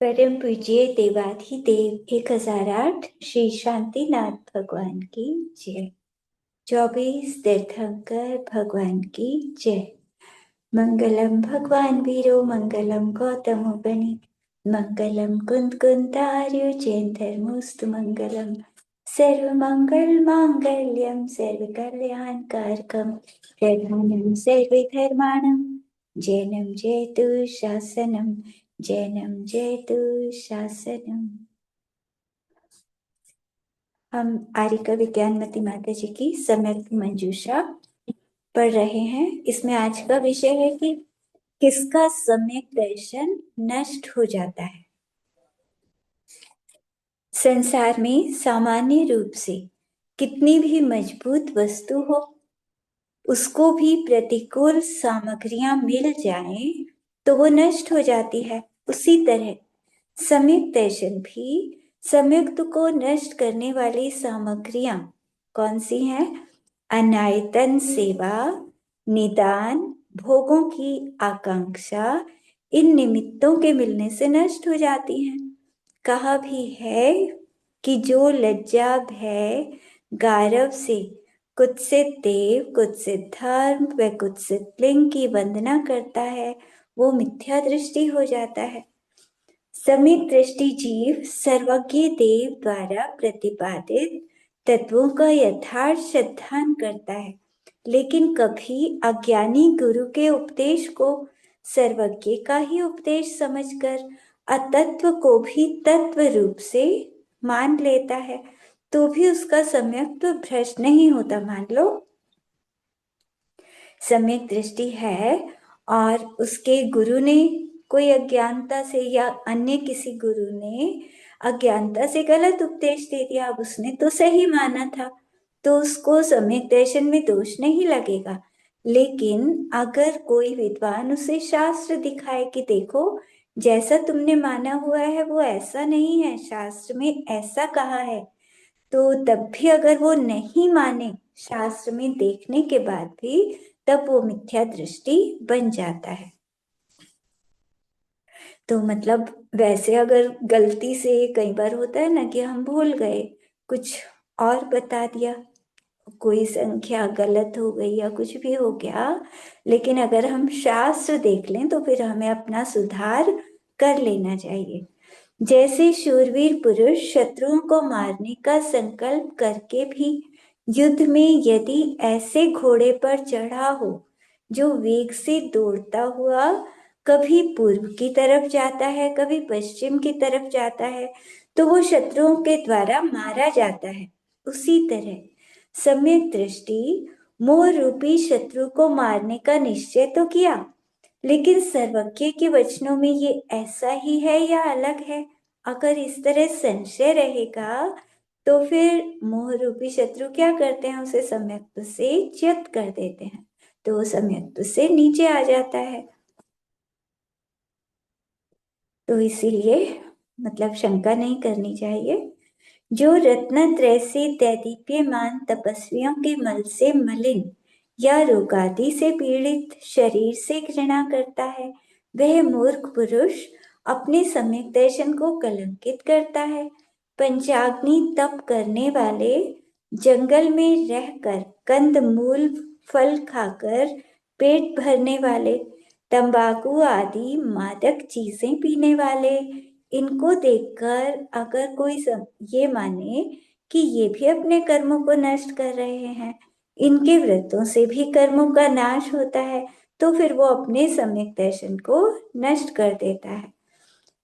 परम पूज्य देवाधिदेव 1008 श्री शांतिनाथ भगवान की जय। 24 तीर्थंकर भगवान की जय। मंगलम भगवान वीरो मंगलम गौतम बनि मंगलम कुंद कुंतार्यो जैन धर्मोस्तु मंगलम सर्वमंगल मांगल्यम सर्व कल्याण कारकम प्रधानम सर्वधर्माणम जैनम जयतु शासनम जैनम जयतु शासनम। हम आर्यका विज्ञानमती माता जी की सम्यक मंजूषा पढ़ रहे हैं। इसमें आज का विषय है कि किसका सम्यक दर्शन नष्ट हो जाता है। संसार में सामान्य रूप से कितनी भी मजबूत वस्तु हो, उसको भी प्रतिकूल सामग्रियां मिल जाएं तो वो नष्ट हो जाती है। उसी तरह सम्यक दर्शन भी सम्यक्त को नष्ट करने वाली सामग्रियां कौन सी हैं? अनायतन सेवा, निदान, भोगों की आकांक्षा, इन निमित्तों के मिलने से नष्ट हो जाती हैं। कहा भी है कि जो लज्जा भय गारव से कुत्सित देव, कुत्सित धर्म व कुत्सित लिंग की वंदना करता है, वो मिथ्या दृष्टि हो जाता है। सम्यक दृष्टि जीव सर्वज्ञ देव द्वारा प्रतिपादित तत्वों का यथार्थ श्रद्धान करता है, लेकिन कभी अज्ञानी गुरु के उपदेश को सर्वज्ञ का ही उपदेश समझकर अतत्व को भी तत्व रूप से मान लेता है, तो भी उसका सम्यक भ्रष्ट नहीं होता। मान लो सम्यक दृष्टि है और उसके गुरु ने कोई अज्ञानता से या अन्य किसी गुरु ने अज्ञानता से गलत उपदेश दे दिया, अब उसने तो सही माना था, तो उसको सम्यक दर्शन में दोष नहीं लगेगा। लेकिन अगर कोई विद्वान उसे शास्त्र दिखाए कि देखो जैसा तुमने माना हुआ है वो ऐसा नहीं है, शास्त्र में ऐसा कहा है, तो तब भी अगर वो नहीं माने शास्त्र में देखने के बाद भी, तब वो मिथ्या दृष्टि बन जाता है। तो मतलब वैसे अगर गलती से कई बार होता है ना कि हम भूल गए, कुछ और बता दिया, कोई संख्या गलत हो गई या कुछ भी हो गया, लेकिन अगर हम शास्त्र देख लें तो फिर हमें अपना सुधार कर लेना चाहिए। जैसे शूरवीर पुरुष शत्रुओं को मारने का संकल्प करके भी युद्ध में यदि ऐसे घोड़े पर चढ़ा हो जो वेग से दौड़ता हुआ कभी पूर्व की तरफ जाता है, कभी पश्चिम की तरफ जाता है, तो वो शत्रुओं के द्वारा मारा जाता है। उसी तरह सम्यक दृष्टि मोह रूपी शत्रु को मारने का निश्चय तो किया, लेकिन सर्वज्ञ के वचनों में ये ऐसा ही है या अलग है, अगर इस तरह संशय रहेगा तो फिर मोह रूपी शत्रु क्या करते हैं? उसे सम्यक से च्युत कर देते हैं, तो वो सम्यक से नीचे आ जाता है। तो इसीलिए मतलब शंका नहीं करनी चाहिए। जो रत्नत्रय से दैदीप्यमान तपस्वियों के मल से मलिन या रोगादि से पीड़ित शरीर से घृणा करता है, वह मूर्ख पुरुष अपने सम्यक दर्शन को कलंकित करता है। पंचाग्नि तप करने वाले, जंगल में रहकर कंद मूल फल खाकर पेट भरने वाले, तंबाकू आदि मादक चीजें पीने वाले, इनको देखकर अगर कोई ये माने कि ये भी अपने कर्मों को नष्ट कर रहे हैं, इनके व्रतों से भी कर्मों का नाश होता है, तो फिर वो अपने सम्यक दर्शन को नष्ट कर देता है।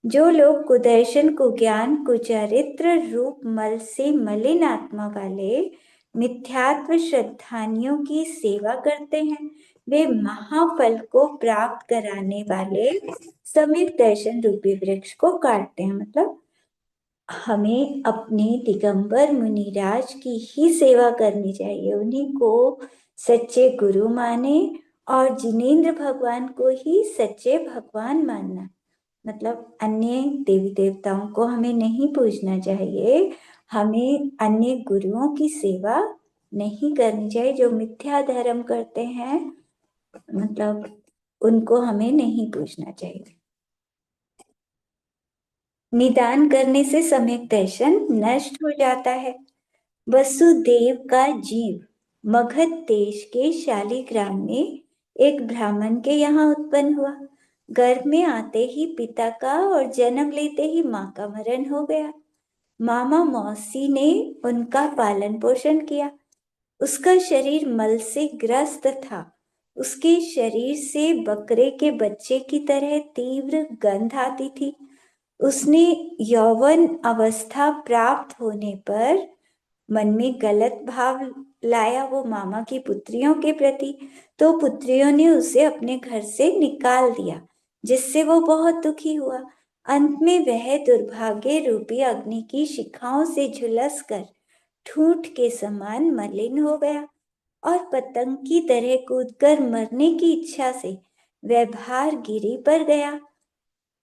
जो लोग कुदर्शन, कुज्ञान, कुचारित्र रूप मल से मलिन आत्मा वाले मिथ्यात्व श्रद्धानियों की सेवा करते हैं, वे महाफल को प्राप्त कराने वाले सम्यक दर्शन रूपी वृक्ष को काटते हैं। मतलब हमें अपने दिगंबर मुनिराज की ही सेवा करनी चाहिए, उन्हीं को सच्चे गुरु माने और जिनेंद्र भगवान को ही सच्चे भगवान मानना। मतलब अन्य देवी देवताओं को हमें नहीं पूजना चाहिए, हमें अन्य गुरुओं की सेवा नहीं करनी चाहिए। जो मिथ्या धर्म करते हैं मतलब उनको हमें नहीं पूजना चाहिए। निदान करने से सम्यक दर्शन नष्ट हो जाता है। वसुदेव का जीव मगध देश के शालिग्राम में एक ब्राह्मण के यहाँ उत्पन्न हुआ। गर्भ में आते ही पिता का और जन्म लेते ही माँ का मरण हो गया। मामा मौसी ने उनका पालन पोषण किया। उसका शरीर मल से ग्रस्त था। उसके शरीर से बकरे के बच्चे की तरह तीव्र गंध आती थी। उसने यौवन अवस्था प्राप्त होने पर मन में गलत भाव लाया वो मामा की पुत्रियों के प्रति, तो पुत्रियों ने उसे अपने घर से निकाल दिया, जिससे वो बहुत दुखी हुआ। अंत में वह दुर्भाग्य रूपी अग्नि की शिखाओं से झुलस कर ठूंठ के समान मलिन हो गया और पतंग की तरह कूदकर मरने की इच्छा से वह भार गिरी पर गया,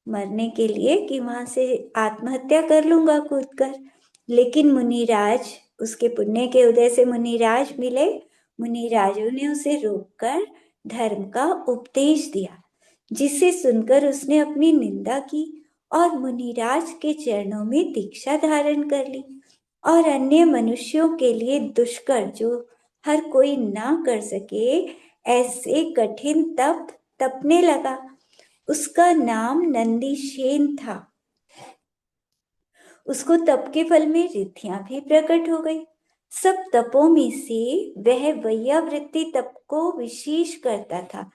मरने के लिए कि वहां से आत्महत्या कर लूंगा कूदकर। लेकिन मुनिराज, उसके पुण्य के उदय से मुनिराज मिले। मुनिराजों ने उसे रोककर धर्म का उपदेश दिया, जिसे सुनकर उसने अपनी निंदा की और मुनिराज के चरणों में दीक्षा धारण कर ली और अन्य मनुष्यों के लिए दुष्कर जो हर कोई ना कर सके ऐसे कठिन तप तपने लगा। उसका नाम नंदीशेन था। उसको तप के फल में रिद्धियां भी प्रकट हो गई। सब तपों में से वह वैयावृत्ति तप को विशेष करता था,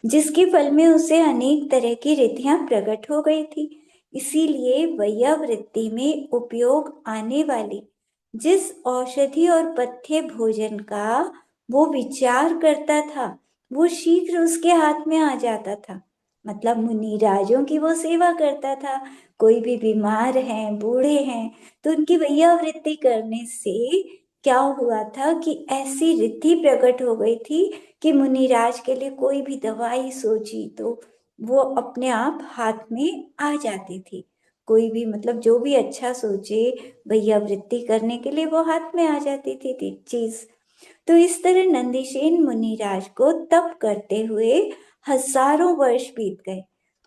जिसके फल में उसे अनेक तरह की रिद्धियां प्रकट हो गई थी। इसीलिए वैयावृत्ति में उपयोग आने वाली जिस औषधि और पथ्य भोजन का वो विचार करता था, वो शीघ्र उसके हाथ में आ जाता था। मतलब मुनिराजों की वो सेवा करता था। कोई भी बीमार हैं, बूढ़े हैं, तो उनकी वैयावृत्ति करने से क्या हुआ था कि ऐसी रिद्धि प्रकट हो गई थी कि मुनिराज के लिए कोई भी दवाई सोची तो वो अपने आप हाथ में आ जाती थी। कोई भी मतलब जो भी अच्छा सोचे वैयावृत्ति करने के लिए वो हाथ में आ जाती थी चीज। तो इस तरह नंदीसेन मुनिराज को तप करते हुए हजारों वर्ष बीत गए।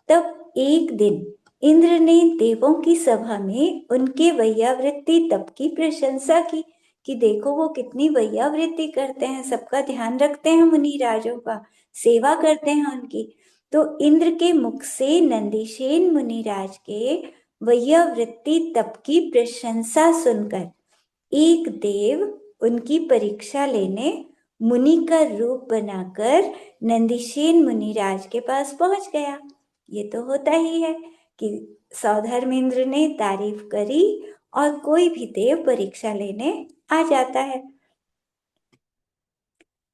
तब एक दिन इंद्र ने देवों की सभा में उनके वैयावृत्ति तप की प्रशंसा की कि देखो वो कितनी वैयावृत्ति करते हैं, सबका ध्यान रखते हैं, मुनिराजों का सेवा करते हैं उनकी। तो इंद्र के मुख से नंदीसेन मुनिराज के वैयावृत्ति तप की प्रशंसा सुनकर एक देव उनकी परीक्षा लेने मुनि का रूप बनाकर नंदीसेन मुनिराज के पास पहुंच गया। ये तो होता ही है कि सौधर्मेंद्र ने तारीफ करी और कोई भी देव परीक्षा लेने आ जाता है।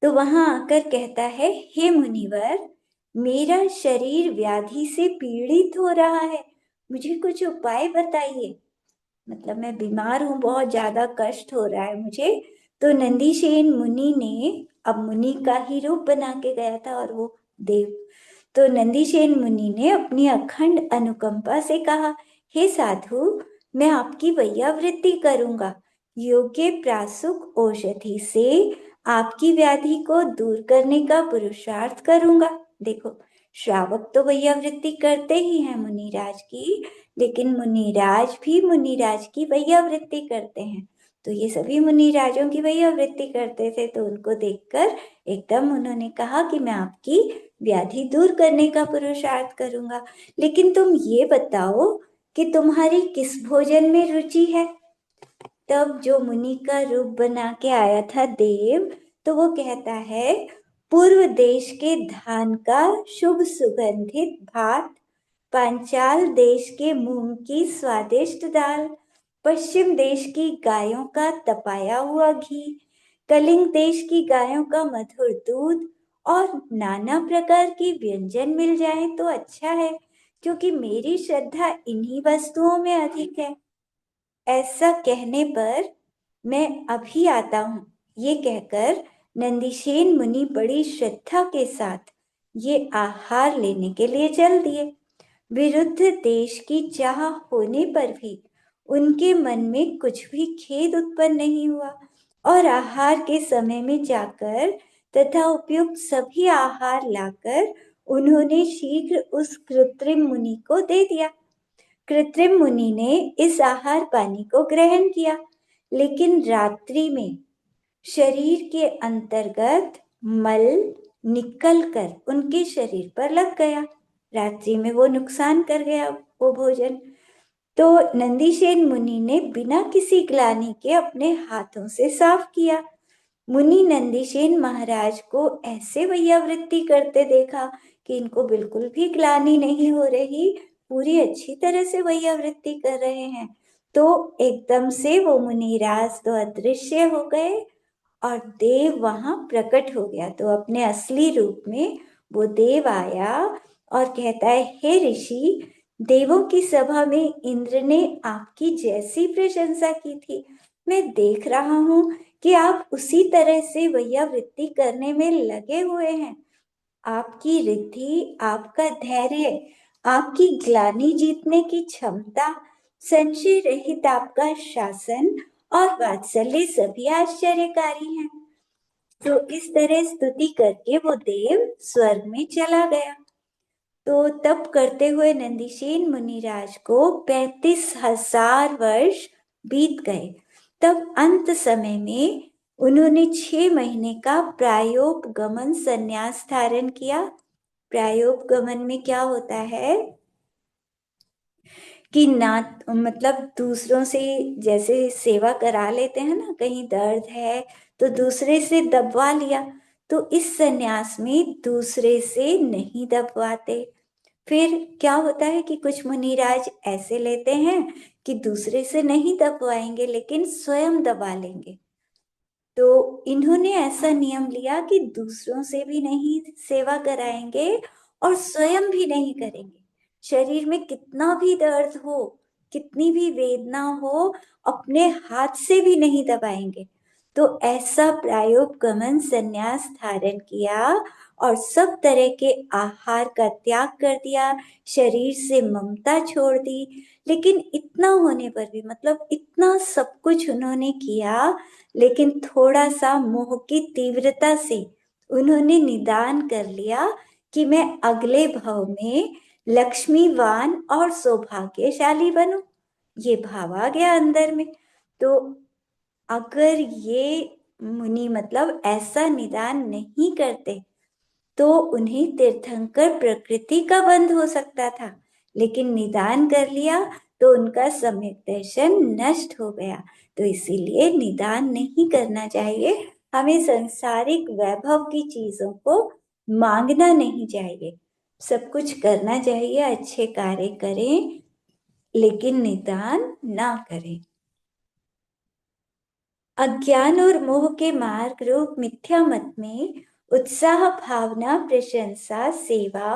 तो वहां आकर कहता है, हे मुनिवर, मेरा शरीर व्याधि से पीड़ित हो रहा है, मुझे कुछ उपाय बताइए। मतलब मैं बीमार हूँ, बहुत ज्यादा कष्ट हो रहा है मुझे। तो नंदीसेन मुनि ने, अब मुनि का ही रूप बना के गया था और वो देव, तो नंदीसेन मुनि ने अपनी अखंड अनुकंपा से कहा, हे साधु, मैं आपकी वैयावृत्ति करूंगा, योग्य प्रासुक औषधि से आपकी व्याधि को दूर करने का पुरुषार्थ करूंगा। देखो, श्रावक तो वैयावृत्ति करते ही हैं मुनिराज की, लेकिन मुनिराज भी मुनिराज की वैयावृत्ति करते हैं। तो ये सभी मुनिराजों की वैयावृत्ति करते थे, तो उनको देखकर एकदम उन्होंने कहा कि मैं आपकी व्याधि दूर करने का पुरुषार्थ करूंगा। लेकिन तुम ये बताओ कि तुम्हारी किस भोजन में रुचि है। तब जो मुनि का रूप बना के आया था देव, तो वो कहता है, पूर्व देश के धान का शुभ सुगंधित भात, पांचाल देश के मूंग की स्वादिष्ट दाल, पश्चिम देश की गायों का तपाया हुआ घी, कलिंग देश की गायों का मधुर दूध और नाना प्रकार की व्यंजन मिल जाए तो अच्छा है, क्योंकि मेरी श्रद्धा इन्हीं वस्तुओं में अधिक है। ऐसा कहने पर मैं अभी आता हूँ, ये कहकर नंदीसेन मुनि बड़ी श्रद्धा के साथ ये आहार लेने के लिए चल दिए। विरुद्ध देश की चाह होने पर भी उनके मन में कुछ भी खेद उत्पन्न नहीं हुआ और आहार के समय में जाकर तथा उपयुक्त सभी आहार लाकर उन्होंने शीघ्र उस कृत्रिम मुनि को दे दिया। कृत्रिम मुनि ने इस आहार पानी को ग्रहण किया, लेकिन रात्रि में शरीर के अंतर्गत मल निकलकर उनके शरीर पर लग गया। रात्रि में वो नुकसान कर गया वो भोजन। तो नंदीसेन मुनि ने बिना किसी ग्लानि के अपने हाथों से साफ किया। मुनि नंदीसेन महाराज को ऐसे वैयावृत्ति करते देखा कि इनको बिल्कुल भी ग्लानि नहीं हो रही, पूरी अच्छी तरह से वैयावृत्ति कर रहे हैं। तो एकदम से वो मुनिराज तो अदृश्य हो गए और देव वहां प्रकट हो गया। तो अपने असली रूप में वो देव आया और कहता है, हे ऋषि, देवों की सभा में इंद्र ने आपकी जैसी प्रशंसा की थी, मैं देख रहा हूं कि आप उसी तरह से वैयावृत्ति करने में लगे हुए हैं। आपकी रिद्धि, आपका धैर्य, आपकी ग्लानि जीतने की क्षमता, संशय रहित आपका शासन और वात्सल्य सभी आश्चर्यकारी हैं। तो इस तरह स्तुति करके वो देव स्वर्ग में चला गया। तो तप करते हुए नंदीसेन मुनिराज को 35,000 वर्ष बीत गए। तब अंत समय में उन्होंने 6 महीने का प्रायोपगमन संन्यास धारण किया। प्रायोपगमन में क्या होता है कि ना, मतलब दूसरों से जैसे सेवा करा लेते हैं ना, कहीं दर्द है तो दूसरे से दबवा लिया, तो इस संन्यास में दूसरे से नहीं दबवाते। फिर क्या होता है कि कुछ मुनिराज ऐसे लेते हैं कि दूसरे से नहीं दबवाएंगे लेकिन स्वयं दबा लेंगे। तो इन्होंने ऐसा नियम लिया कि दूसरों से भी नहीं सेवा कराएंगे और स्वयं भी नहीं करेंगे। शरीर में कितना भी दर्द हो, कितनी भी वेदना हो, अपने हाथ से भी नहीं दबाएंगे। तो ऐसा प्रायोपगमन संन्यास धारण किया और सब तरह के आहार का त्याग कर दिया, शरीर से ममता छोड़ दी। लेकिन इतना होने पर भी, मतलब इतना सब कुछ उन्होंने किया, लेकिन थोड़ा सा मोह की तीव्रता से उन्होंने निदान कर लिया कि मैं अगले भाव में लक्ष्मीवान और सौभाग्यशाली बनूं। ये भाव आ गया अंदर में। तो अगर ये मुनि मतलब ऐसा निदान नहीं करते तो उन्हें तीर्थंकर प्रकृति का बंध हो सकता था, लेकिन निदान कर लिया तो उनका सम्यक दर्शन नष्ट हो गया। तो इसीलिए निदान नहीं करना चाहिए। हमें सांसारिक वैभव की चीजों को मांगना नहीं चाहिए, सब कुछ करना चाहिए, अच्छे कार्य करें लेकिन निदान ना करें। अज्ञान और मोह के मार्ग रूप मिथ्या मत में उत्साह, भावना, प्रशंसा, सेवा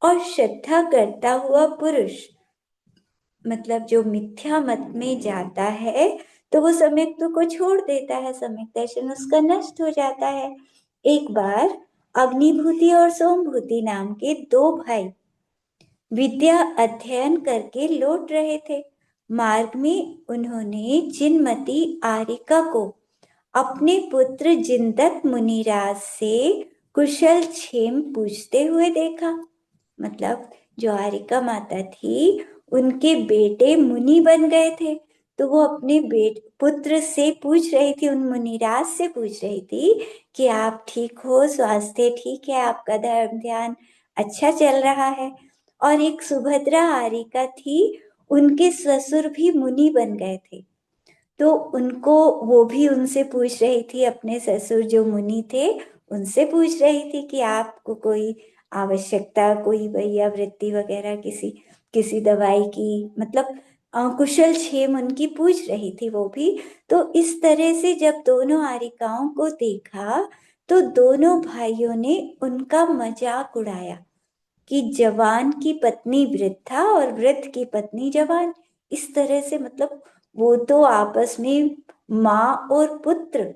और श्रद्धा करता हुआ पुरुष, मतलब जो मिथ्या मत में जाता है तो वो सम्यक तो को छोड़ देता है, सम्यक दर्शन उसका नष्ट हो जाता है। एक बार अग्निभूति और सोमभूति नाम के दो भाई विद्या अध्ययन करके लौट रहे थे। मार्ग में उन्होंने जिनमती आरिका को अपने पुत्र जिनदत्त मुनिराज से कुशल क्षेम पूछते हुए देखा। मतलब जो आरिका माता थी, उनके बेटे मुनि बन गए थे, तो वो अपने पुत्र से पूछ रही थी, उन मुनिराज से पूछ रही थी कि आप ठीक हो, स्वास्थ्य ठीक है, आपका धर्म ध्यान अच्छा चल रहा है। और एक सुभद्रा आरिका थी, उनके ससुर भी मुनि बन गए थे, तो उनको वो भी उनसे पूछ रही थी, अपने ससुर जो मुनि थे उनसे पूछ रही थी कि आपको कोई आवश्यकता, कोई वैयावृत्ति वगैरह, किसी किसी दवाई की, मतलब कुशल क्षेम उनकी पूछ रही थी वो भी। तो इस तरह से जब दोनों आरिकाओं को देखा तो दोनों भाइयों ने उनका मजाक उड़ाया कि जवान की पत्नी वृद्धा और वृद्ध की पत्नी जवान। इस तरह से, मतलब वो तो आपस में माँ और पुत्र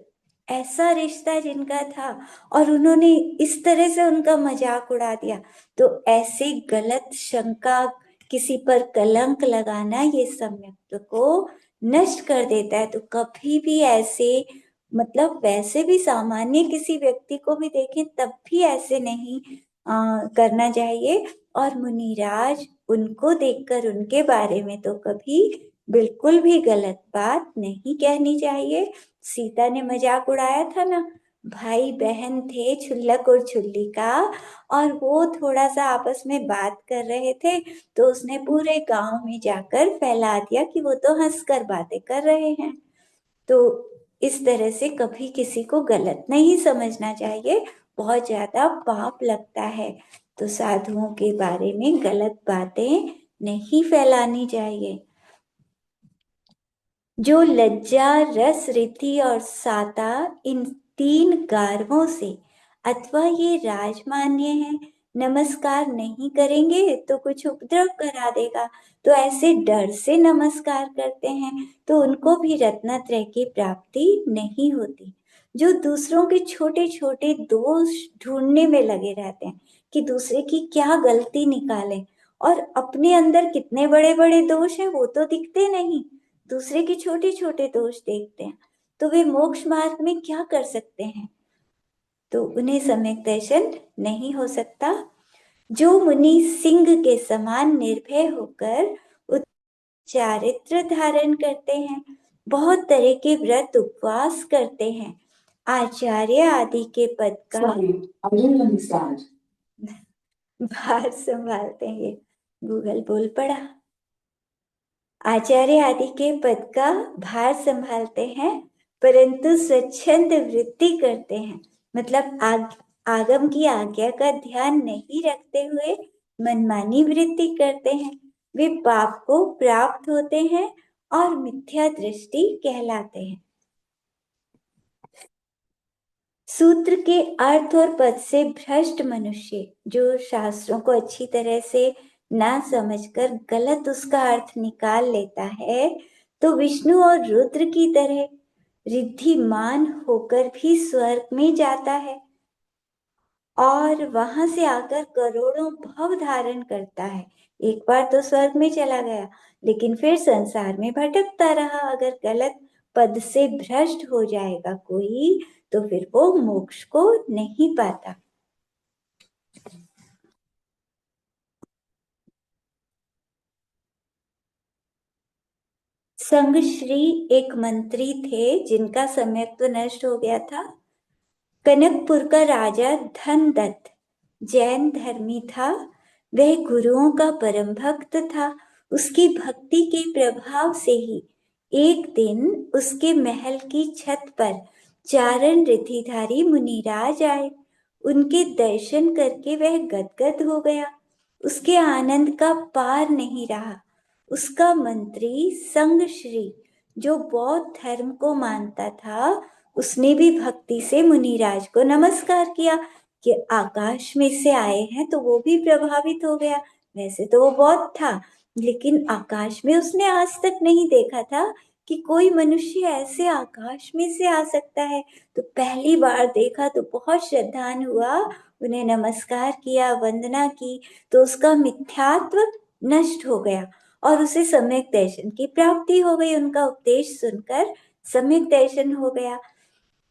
ऐसा रिश्ता जिनका था, और उन्होंने इस तरह से उनका मजाक उड़ा दिया। तो ऐसे गलत शंका, किसी पर कलंक लगाना, ये सम्यक्त को नष्ट कर देता है। तो कभी भी ऐसे, मतलब वैसे भी सामान्य किसी व्यक्ति को भी देखें तब भी ऐसे नहीं करना चाहिए। और मुनिराज उनको देखकर उनके बारे में तो कभी बिल्कुल भी गलत बात नहीं कहनी चाहिए। सीता ने मजाक उड़ाया था ना, भाई बहन थे छुल्लक और छुल्ली का, और वो थोड़ा सा आपस में बात कर रहे थे, तो उसने पूरे गांव में जाकर फैला दिया कि वो तो हंसकर बातें कर रहे हैं। तो इस तरह से कभी किसी को गलत नहीं समझना चाहिए, बहुत ज्यादा पाप लगता है। तो साधुओं के बारे में गलत बातें नहीं फैलानी चाहिए। जो लज्जा, रस, रिद्धि और साता, इन तीन गार्वों से अथवा ये राजमान्य है, नमस्कार नहीं करेंगे तो कुछ उपद्रव करा देगा, तो ऐसे डर से नमस्कार करते हैं तो उनको भी रत्नत्रय की प्राप्ति नहीं होती। जो दूसरों के छोटे छोटे दोष ढूंढने में लगे रहते हैं कि दूसरे की क्या गलती निकालें, और अपने अंदर कितने बड़े बड़े दोष हैं वो तो दिखते नहीं, दूसरे के छोटे छोटे दोष देखते हैं, तो वे मोक्ष मार्ग में क्या कर सकते हैं। तो उन्हें सम्यक दर्शन नहीं हो सकता। जो मुनि सिंह के समान निर्भय होकर चारित्र धारण करते हैं, बहुत तरह के व्रत उपवास करते हैं, आचार्य आदि के पद का भार संभालते हैं, ये गूगल बोल पड़ा, आचार्य आदि के पद का भार संभालते हैं, परंतु स्वच्छंद वृत्ति करते हैं, मतलब आगम की आज्ञा का ध्यान नहीं रखते हुए मनमानी वृत्ति करते हैं, वे पाप को प्राप्त होते हैं और मिथ्या दृष्टि कहलाते हैं। सूत्र के अर्थ और पद से भ्रष्ट मनुष्य, जो शास्त्रों को अच्छी तरह से ना समझकर गलत उसका अर्थ निकाल लेता है, तो विष्णु और रुद्र की तरह रिद्धिमान होकर भी स्वर्ग में जाता है और वहां से आकर करोड़ों भव धारण करता है। एक बार तो स्वर्ग में चला गया, लेकिन फिर संसार में भटकता रहा। अगर गलत पद से भ्रष्ट हो जाएगा कोई, तो फिर वो मोक्ष को नहीं पाता। संगश्री एक मंत्री थे जिनका समय तो नष्ट हो गया था। कनकपुर का राजा धनदत्त जैन धर्मी था। वह गुरुओं का परम भक्त था। उसकी भक्ति के प्रभाव से ही एक दिन उसके महल की छत पर चारण रिधिधारी मुनिराज आए। उनके दर्शन करके वह गदगद हो गया। उसके आनंद का पार नहीं रहा। उसका मंत्री संगश्री, जो बौद्ध धर्म को मानता था, उसने भी भक्ति से मुनिराज को नमस्कार किया कि आकाश में से आए हैं, तो वो भी प्रभावित हो गया। वैसे तो वो बौद्ध था, लेकिन आकाश में उसने आज तक नहीं देखा था कि कोई मनुष्य ऐसे आकाश में से आ सकता है। तो पहली बार देखा तो बहुत श्रद्धान हुआ, उन्हें नमस्कार किया, वंदना की, तो उसका मिथ्यात्व नष्ट हो गया और उसे सम्यक दर्शन की प्राप्ति हो गई। उनका उपदेश सुनकर सम्यक दर्शन हो गया।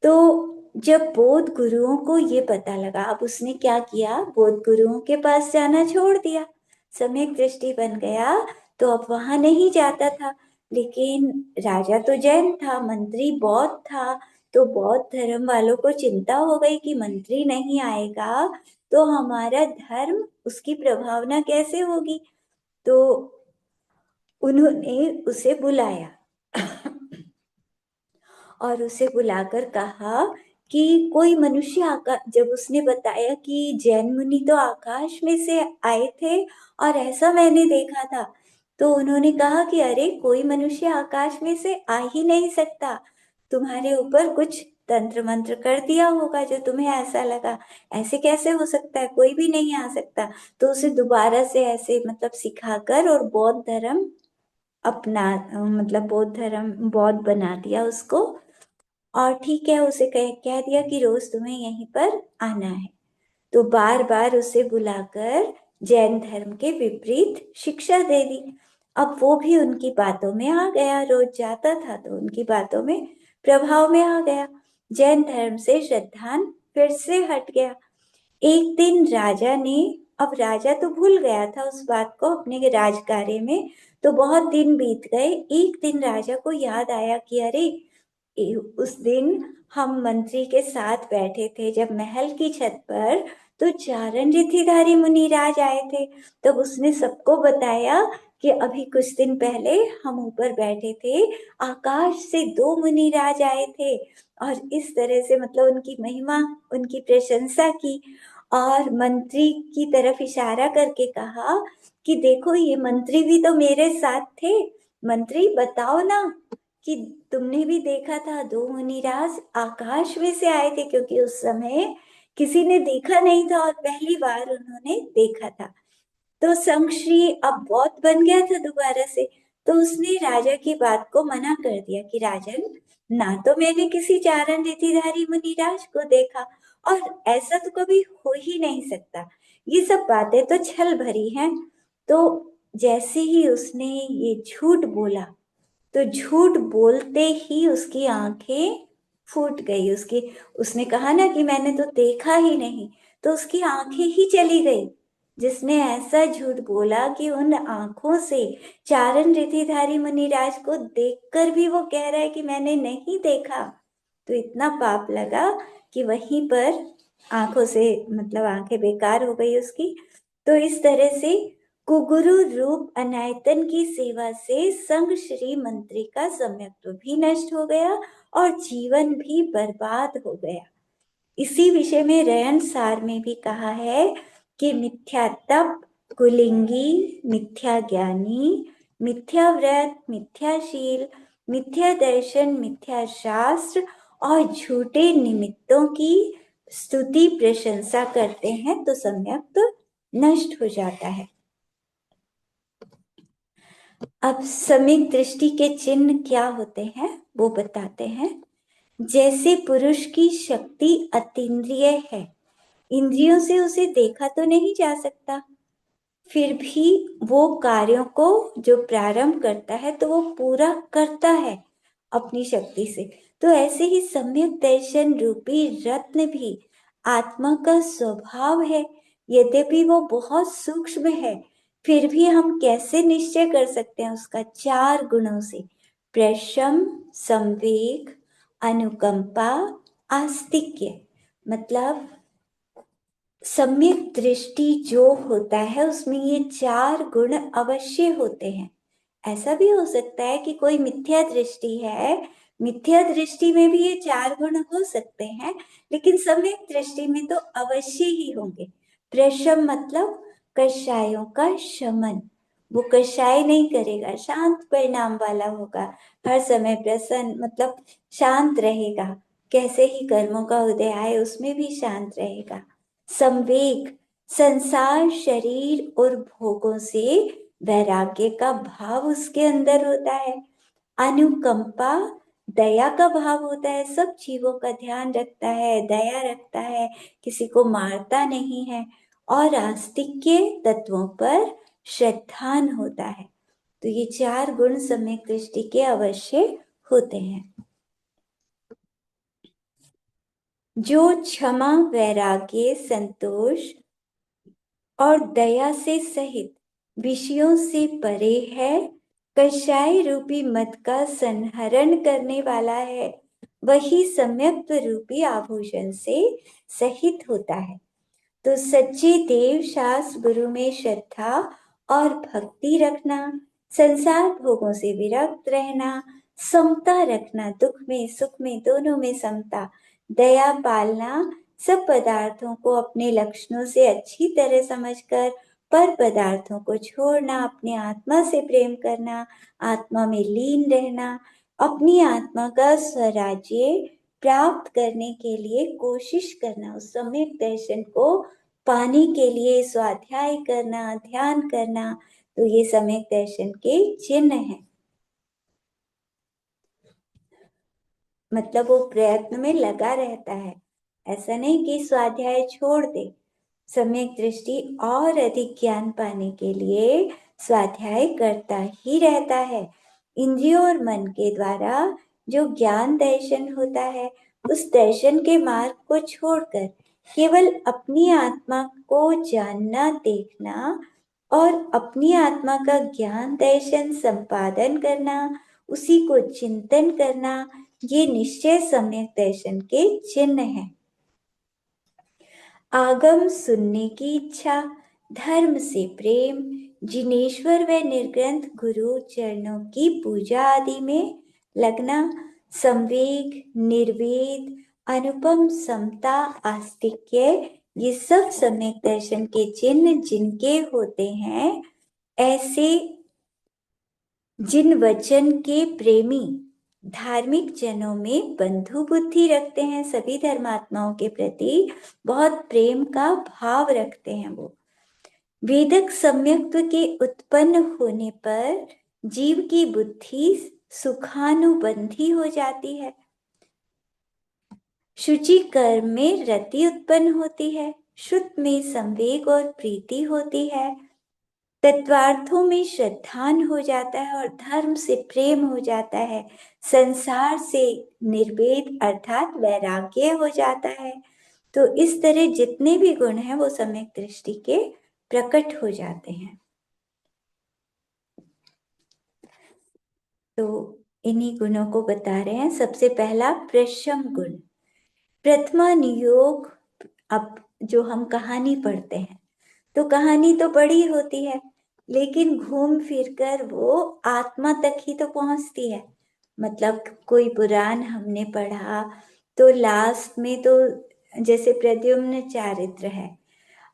तो जब बौद्ध गुरुओं को ये पता लगा, अब उसने क्या किया, बौद्ध गुरुओं के पास जाना छोड़ दिया। सम्यक दृष्टि बन गया तो अब वहां नहीं जाता था। लेकिन राजा तो जैन था, मंत्री बौद्ध था, तो बौद्ध धर्म वालों को चिंता हो गई कि मंत्री नहीं आएगा तो हमारा धर्म, उसकी प्रभावना कैसे होगी। तो उन्होंने उसे बुलाया और उसे बुलाकर कहा कि कोई मनुष्य आकाश, जब उसने बताया कि जैन मुनि तो आकाश में से आए थे और ऐसा मैंने देखा था, तो उन्होंने कहा कि अरे कोई मनुष्य आकाश में से आ ही नहीं सकता, तुम्हारे ऊपर कुछ तंत्र मंत्र कर दिया होगा जो तुम्हें ऐसा लगा, ऐसे कैसे हो सकता है, कोई भी नहीं आ सकता। तो उसे दोबारा से ऐसे मतलब सिखाकर और बौद्ध धर्म अपना मतलब बौद्ध धर्म, बौद्ध बना दिया उसको। और ठीक है, उसे कह दिया कि रोज तुम्हें यहीं पर आना है। तो बार बार उसे बुलाकर जैन धर्म के विपरीत शिक्षा दे दी। अब वो भी उनकी बातों में आ गया, रोज जाता था तो उनकी बातों में प्रभाव में आ गया। जैन धर्म से श्रद्धान फिर से हट गया। एक दिन राजा ने अब राजा तो भूल गया था उस बात को अपने राजकार्य में। तो बहुत दिन बीत गए। एक दिन राजा को याद आया कि अरे, उस दिन हम मंत्री के साथ बैठे थे जब महल की छत पर, तो चारण रिथिधारी मुनिराज आए थे। तब उसने सबको बताया कि अभी कुछ दिन पहले हम ऊपर बैठे थे, आकाश से दो मुनिराज आए थे, और इस तरह से मतलब उनकी महिमा, उनकी प्रशंसा की। और मंत्री की तरफ इशारा करके कहा कि देखो, ये मंत्री भी तो मेरे साथ थे। मंत्री, बताओ ना कि तुमने भी देखा था दो मुनिराज आकाश में से आए थे, क्योंकि उस समय किसी ने देखा नहीं था और पहली बार उन्होंने देखा था। तो शंखश्री अब बहुत बन गया था दोबारा से। तो उसने राजा की बात को मना कर दिया कि राजन, ना तो मैंने किसी चारण रिधिधारी मुनिराज को देखा, और ऐसा तो कभी हो ही नहीं सकता। ये सब बातें तो छल भरी हैं। तो जैसे ही उसने ये झूठ बोला, तो झूठ बोलते ही उसकी आंखें फूट गई। उसकी उसने कहा ना कि मैंने तो देखा ही नहीं, तो उसकी आंखें ही चली गई। जिसने ऐसा झूठ बोला कि उन आंखों से चारण रिधिधारी मुनिराज को देखकर भी वो कह रहा है कि मैंने नहीं देखा, तो इतना पाप लगा कि वहीं पर आंखों से मतलब आंखें बेकार हो गई उसकी। तो इस तरह से कुगुरु रूप अनायतन की सेवा से संग श्री मंत्री का सम्यक्त्व भी नष्ट हो गया और जीवन भी बर्बाद हो गया। इसी विषय में रयन सार में भी कहा है कि मिथ्या तप, कुलिंगी, मिथ्या ज्ञानी, मिथ्या व्रत, मिथ्याशील, मिथ्या दर्शन, मिथ्या शास्त्र और झूठे निमित्तों की स्तुति प्रशंसा करते हैं तो सम्यक्त्व नष्ट हो जाता है। अब सम्यक दृष्टि के चिन्ह क्या होते हैं वो बताते हैं। जैसे पुरुष की शक्ति अतीन्द्रिय है, इंद्रियों से उसे देखा तो नहीं जा सकता, फिर भी वो कार्यों को जो प्रारंभ करता है तो वो पूरा करता है अपनी शक्ति से। तो ऐसे ही सम्यक दर्शन रूपी रत्न भी आत्मा का स्वभाव है। यद्यपि वो बहुत सूक्ष्म है, फिर भी हम कैसे निश्चय कर सकते हैं उसका? चार गुणों से: प्रशम, संवेग, अनुकंपा, आस्तिक्य। मतलब सम्यक दृष्टि जो होता है उसमें ये चार गुण अवश्य होते हैं। ऐसा भी हो सकता है कि कोई मिथ्या दृष्टि है, मिथ्या दृष्टि में भी ये चार गुण हो सकते हैं, लेकिन सम्यक दृष्टि में तो अवश्य ही होंगे। प्रशम मतलब कषायों का शमन, वो कषाय नहीं करेगा, शांत परिणाम वाला होगा, हर समय प्रसन्न मतलब शांत रहेगा, कैसे ही कर्मों का उदय आए उसमें भी शांत रहेगा। संवेग, संसार, शरीर और भोगों से वैराग्य का भाव उसके अंदर होता है। अनुकंपा, दया का भाव होता है, सब जीवों का ध्यान रखता है, दया रखता है, किसी को मारता नहीं है। और आस्तिक्य, तत्वों पर श्रद्धान होता है। तो ये चार गुण सम्यक दृष्टि के अवश्य होते हैं। जो क्षमा, वैराग्य, संतोष और दया से सहित विषयों से परे है, कषाय रूपी मद का संहरण करने वाला है, वही सम्यक्त्व रूपी आभूषण से सहित होता है। तो सच्चे देव शास्त्र गुरु में श्रद्धा और भक्ति रखना, संसार भोगों से विरक्त रहना, समता रखना, दुख में सुख में दोनों में समता, दया पालना, सब पदार्थों को अपने लक्षणों से अच्छी तरह समझकर पर पदार्थों को छोड़ना, अपनी आत्मा से प्रेम करना, आत्मा में लीन रहना, अपनी आत्मा का स्वराज्य प्राप्त करने के लिए कोशिश करना, उस सम्यक दर्शन को पाने के लिए स्वाध्याय करना, ध्यान करना, तो ये सम्यक दर्शन के चिन्ह हैं। मतलब वो प्रयत्न में लगा रहता है, ऐसा नहीं कि स्वाध्याय छोड़ दे। सम्यक दृष्टि और अधिक ज्ञान पाने के लिए स्वाध्याय करता ही रहता है। इंद्रियों और मन के द्वारा जो ज्ञान दर्शन होता है, उस दर्शन के मार्ग को छोड़कर केवल अपनी आत्मा को जानना, देखना और अपनी आत्मा का ज्ञान दर्शन संपादन करना, उसी को चिंतन करना, ये निश्चय सम्यक दर्शन के चिन्ह हैं। आगम सुनने की इच्छा, धर्म से प्रेम, जिनेश्वर व निर्ग्रंथ गुरु चरणों की पूजा आदि में लगना, संवेग, निर्वेद, अनुपम समता, आस्तिक्य, ये सब सम्यक दर्शन के चिन्ह जिनके होते हैं, ऐसे जिन वचन के प्रेमी धार्मिक जनों में बंधु बुद्धि रखते हैं, सभी धर्मात्माओं के प्रति बहुत प्रेम का भाव रखते हैं, वो वेदक सम्यक्त्व के उत्पन्न होने पर जीव की बुद्धि सुखानुबंधी हो जाती है, शुचि कर्म में रति उत्पन्न होती है, शुद्ध में संवेग और प्रीति होती है, तत्वार्थों में श्रद्धान हो जाता है और धर्म से प्रेम हो जाता है, संसार से निर्वेद अर्थात वैराग्य हो जाता है। तो इस तरह जितने भी गुण हैं वो सम्यक दृष्टि के प्रकट हो जाते हैं। तो इन्हीं गुणों को बता रहे हैं। सबसे पहला प्रशम गुण, प्रथमा नियोग। अब जो हम कहानी पढ़ते हैं तो कहानी तो बड़ी होती है, लेकिन घूम फिरकर वो आत्मा तक ही तो पहुंचती है। मतलब कोई पुराण हमने पढ़ा तो लास्ट में तो जैसे प्रद्युम्न चारित्र है,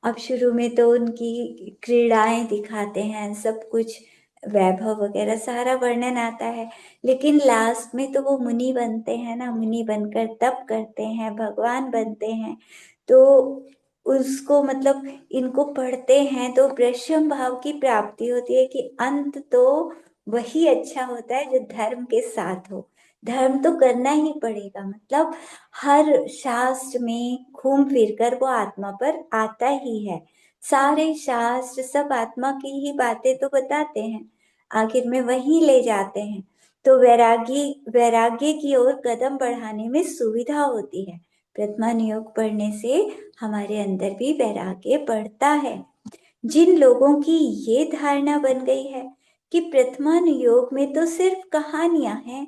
अब शुरू में तो उनकी क्रीड़ाएं दिखाते हैं, सब कुछ वैभव वगैरह सारा वर्णन आता है, लेकिन लास्ट में तो वो मुनि बनते हैं ना, मुनि बनकर तप करते हैं, भगवान बनते हैं। तो उसको मतलब इनको पढ़ते हैं तो प्रशम भाव की प्राप्ति होती है कि अंत तो वही अच्छा होता है जो धर्म के साथ हो। धर्म तो करना ही पड़ेगा, मतलब हर शास्त्र में घूम फिरकर वो आत्मा पर आता ही है। सारे शास्त्र सब आत्मा की ही बातें तो बताते हैं, आखिर में वही ले जाते हैं। तो वैराग्य की ओर कदम बढ़ाने में सुविधा होती है। प्रथमा नियोग पढ़ने से हमारे अंदर भी वैराग्य बढ़ता है। जिन लोगों की ये धारणा बन गई है कि प्रथमा नियोग में तो सिर्फ कहानियां हैं,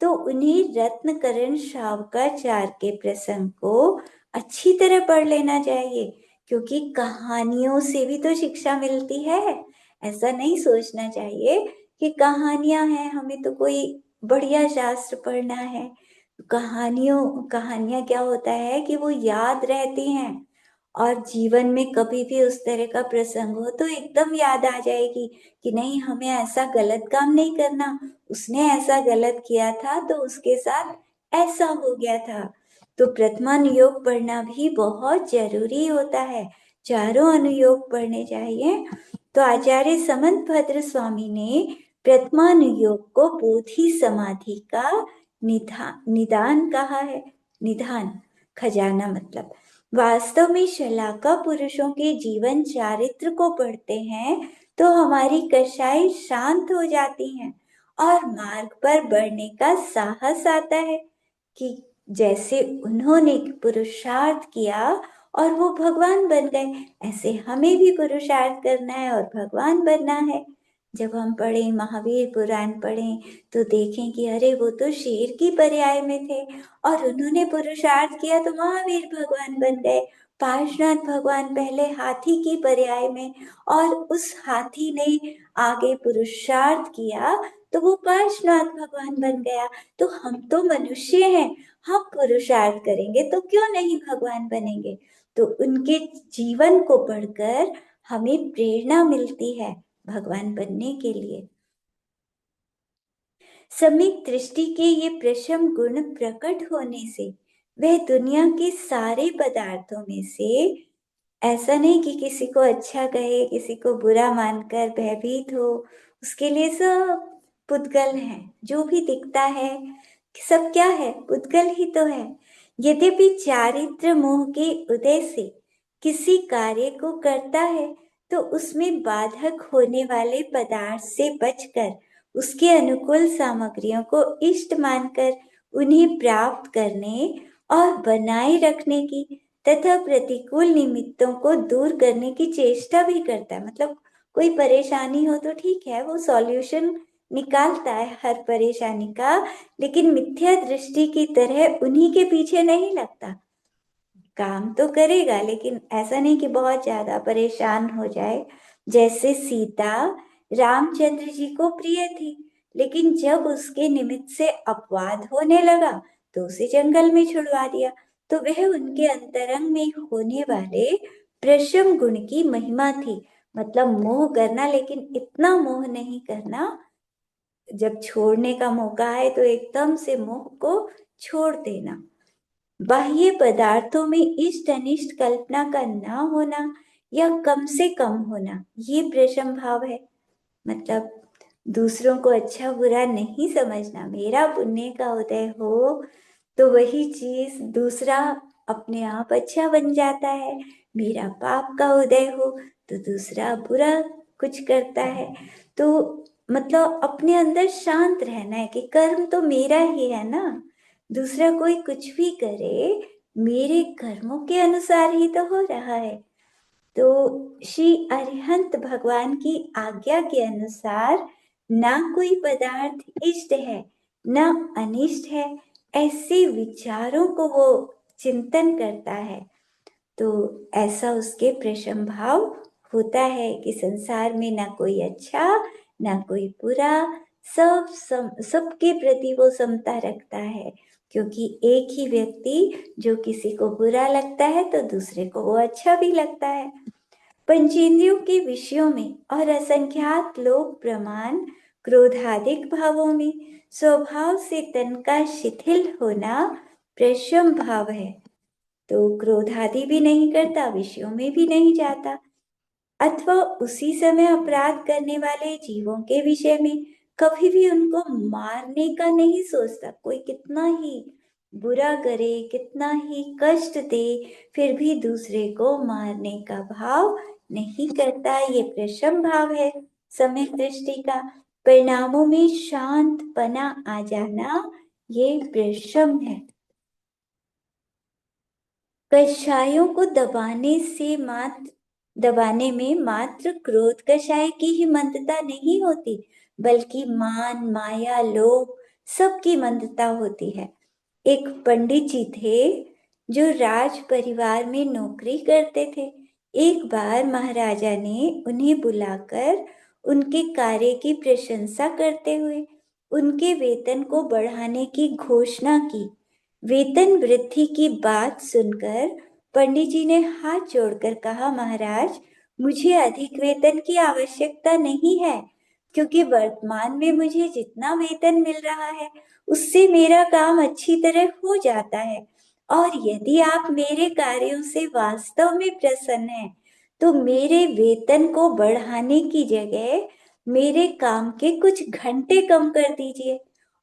तो उन्हें रत्नकरण शावकाचार्य के प्रसंग को अच्छी तरह पढ़ लेना चाहिए, क्योंकि कहानियों से भी तो शिक्षा मिलती है। ऐसा नहीं सोचना चाहिए कि कहानियां हैं, हमें तो कोई बढ़िया शास्त्र पढ़ना है। कहानियां क्या होता है कि वो याद रहती हैं, और जीवन में कभी भी उस तरह का प्रसंग हो तो एकदम याद आ जाएगी कि नहीं, हमें ऐसा गलत काम नहीं करना, उसने ऐसा गलत किया था तो उसके साथ ऐसा हो गया था। तो प्रथमा अनुयोग पढ़ना भी बहुत जरूरी होता है, चारों अनुयोग पढ़ने चाहिए। तो आचार्य समंत भद्र स्वामी ने प्रथमा अनुयोग को बोधि समाधि का निदान कहा है। निधान, खजाना मतलब। वास्तव में शलाका पुरुषों के जीवन चारित्र को पढ़ते हैं तो हमारी कषाय शांत हो जाती हैं और मार्ग पर बढ़ने का साहस आता है कि जैसे उन्होंने पुरुषार्थ किया और वो भगवान बन गए, ऐसे हमें भी पुरुषार्थ करना है और भगवान बनना है। जब हम पढ़ें महावीर पुराण पढ़ें तो देखें कि अरे वो तो शेर की पर्याय में थे और उन्होंने पुरुषार्थ किया तो महावीर भगवान बन गए। पार्श्वनाथ भगवान पहले हाथी की पर्याय में, और उस हाथी ने आगे पुरुषार्थ किया तो वो पार्श्वनाथ भगवान बन गया। तो हम तो मनुष्य हैं, हम पुरुषार्थ करेंगे तो क्यों नहीं भगवान बनेंगे। तो उनके जीवन को पढ़कर हमें प्रेरणा मिलती है भगवान बनने के लिए। सम्यक दृष्टि के ये प्रशम गुण प्रकट होने से वह दुनिया के सारे पदार्थों में से, ऐसा नहीं कि किसी को अच्छा कहे किसी को बुरा मानकर भयभीत हो, उसके लिए सब पुद्गल है। जो भी दिखता है सब क्या है, पुद्गल ही तो है। यद्यपि चारित्र मोह के उदय से किसी कार्य को करता है तो उसमें बाधक होने वाले पदार्थ से बचकर उसके अनुकूल सामग्रियों को इष्ट मानकर उन्हें प्राप्त करने और बनाए रखने की तथा प्रतिकूल निमित्तों को दूर करने की चेष्टा भी करता है। मतलब कोई परेशानी हो तो ठीक है, वो सॉल्यूशन निकालता है हर परेशानी का, लेकिन मिथ्या दृष्टि की तरह उन्हीं के पीछे नहीं लगता। काम तो करेगा, लेकिन ऐसा नहीं कि बहुत ज्यादा परेशान हो जाए। जैसे सीता रामचंद्र जी को प्रिय थी, लेकिन जब उसके निमित्त से अपवाद होने लगा तो उसे जंगल में छुड़वा दिया। तो वह उनके अंतरंग में होने वाले प्रशम गुण की महिमा थी। मतलब मोह करना, लेकिन इतना मोह नहीं करना, जब छोड़ने का मौका आए तो एकदम से मोह को छोड़ देना। बाह्य पदार्थों में इष्ट अनिष्ट कल्पना का ना होना या कम से कम होना, ये प्रशम भाव है। मतलब दूसरों को अच्छा बुरा नहीं समझना। मेरा पुण्य का उदय हो तो वही चीज दूसरा अपने आप अच्छा बन जाता है, मेरा पाप का उदय हो तो दूसरा बुरा कुछ करता है। तो मतलब अपने अंदर शांत रहना है कि कर्म तो मेरा ही है ना, दूसरा कोई कुछ भी करे मेरे कर्मों के अनुसार ही तो हो रहा है। तो श्री अरिहंत भगवान की आज्ञा के अनुसार ना कोई पदार्थ इष्ट है ना अनिष्ट है, ऐसे विचारों को वो चिंतन करता है। तो ऐसा उसके प्रशम भाव होता है कि संसार में ना कोई अच्छा ना कोई बुरा, सबके प्रति वो समता रखता है। क्योंकि एक ही व्यक्ति जो किसी को बुरा लगता है तो दूसरे को वो अच्छा भी लगता है। पंचेंद्रियों के विषयों में और असंख्यात लोक प्रमाण क्रोधादिक भावों में स्वभाव से तन का शिथिल होना प्रशम भाव है। तो क्रोधादि भी नहीं करता, विषयों में भी नहीं जाता, अथवा उसी समय अपराध करने वाले जीवों के विषय में कभी भी उनको मारने का नहीं सोचता। कोई कितना ही बुरा करे, कितना ही कष्ट दे, फिर भी दूसरे को मारने का भाव नहीं करता। ये प्रशम भाव है समय दृष्टि का। परिणामों में शांत पना आ जाना, ये प्रशम है। कषायों को दबाने में मात्र क्रोध कषाय की ही मंदता नहीं होती, बल्कि मान माया लोभ सबकी मंदता होती है। एक पंडित जी थे जो राज परिवार में नौकरी करते थे। एक बार महाराजा ने उन्हें बुलाकर उनके कार्य की प्रशंसा करते हुए उनके वेतन को बढ़ाने की घोषणा की। वेतन वृद्धि की बात सुनकर पंडित जी ने हाथ जोड़कर कहा, महाराज, मुझे अधिक वेतन की आवश्यकता नहीं है, क्योंकि वर्तमान में मुझे जितना वेतन मिल रहा है उससे मेरा काम अच्छी तरह हो जाता है। और यदि आप मेरे कार्यों से वास्तव में प्रसन्न हैं, तो मेरे वेतन को बढ़ाने की जगह मेरे काम के कुछ घंटे कम कर दीजिए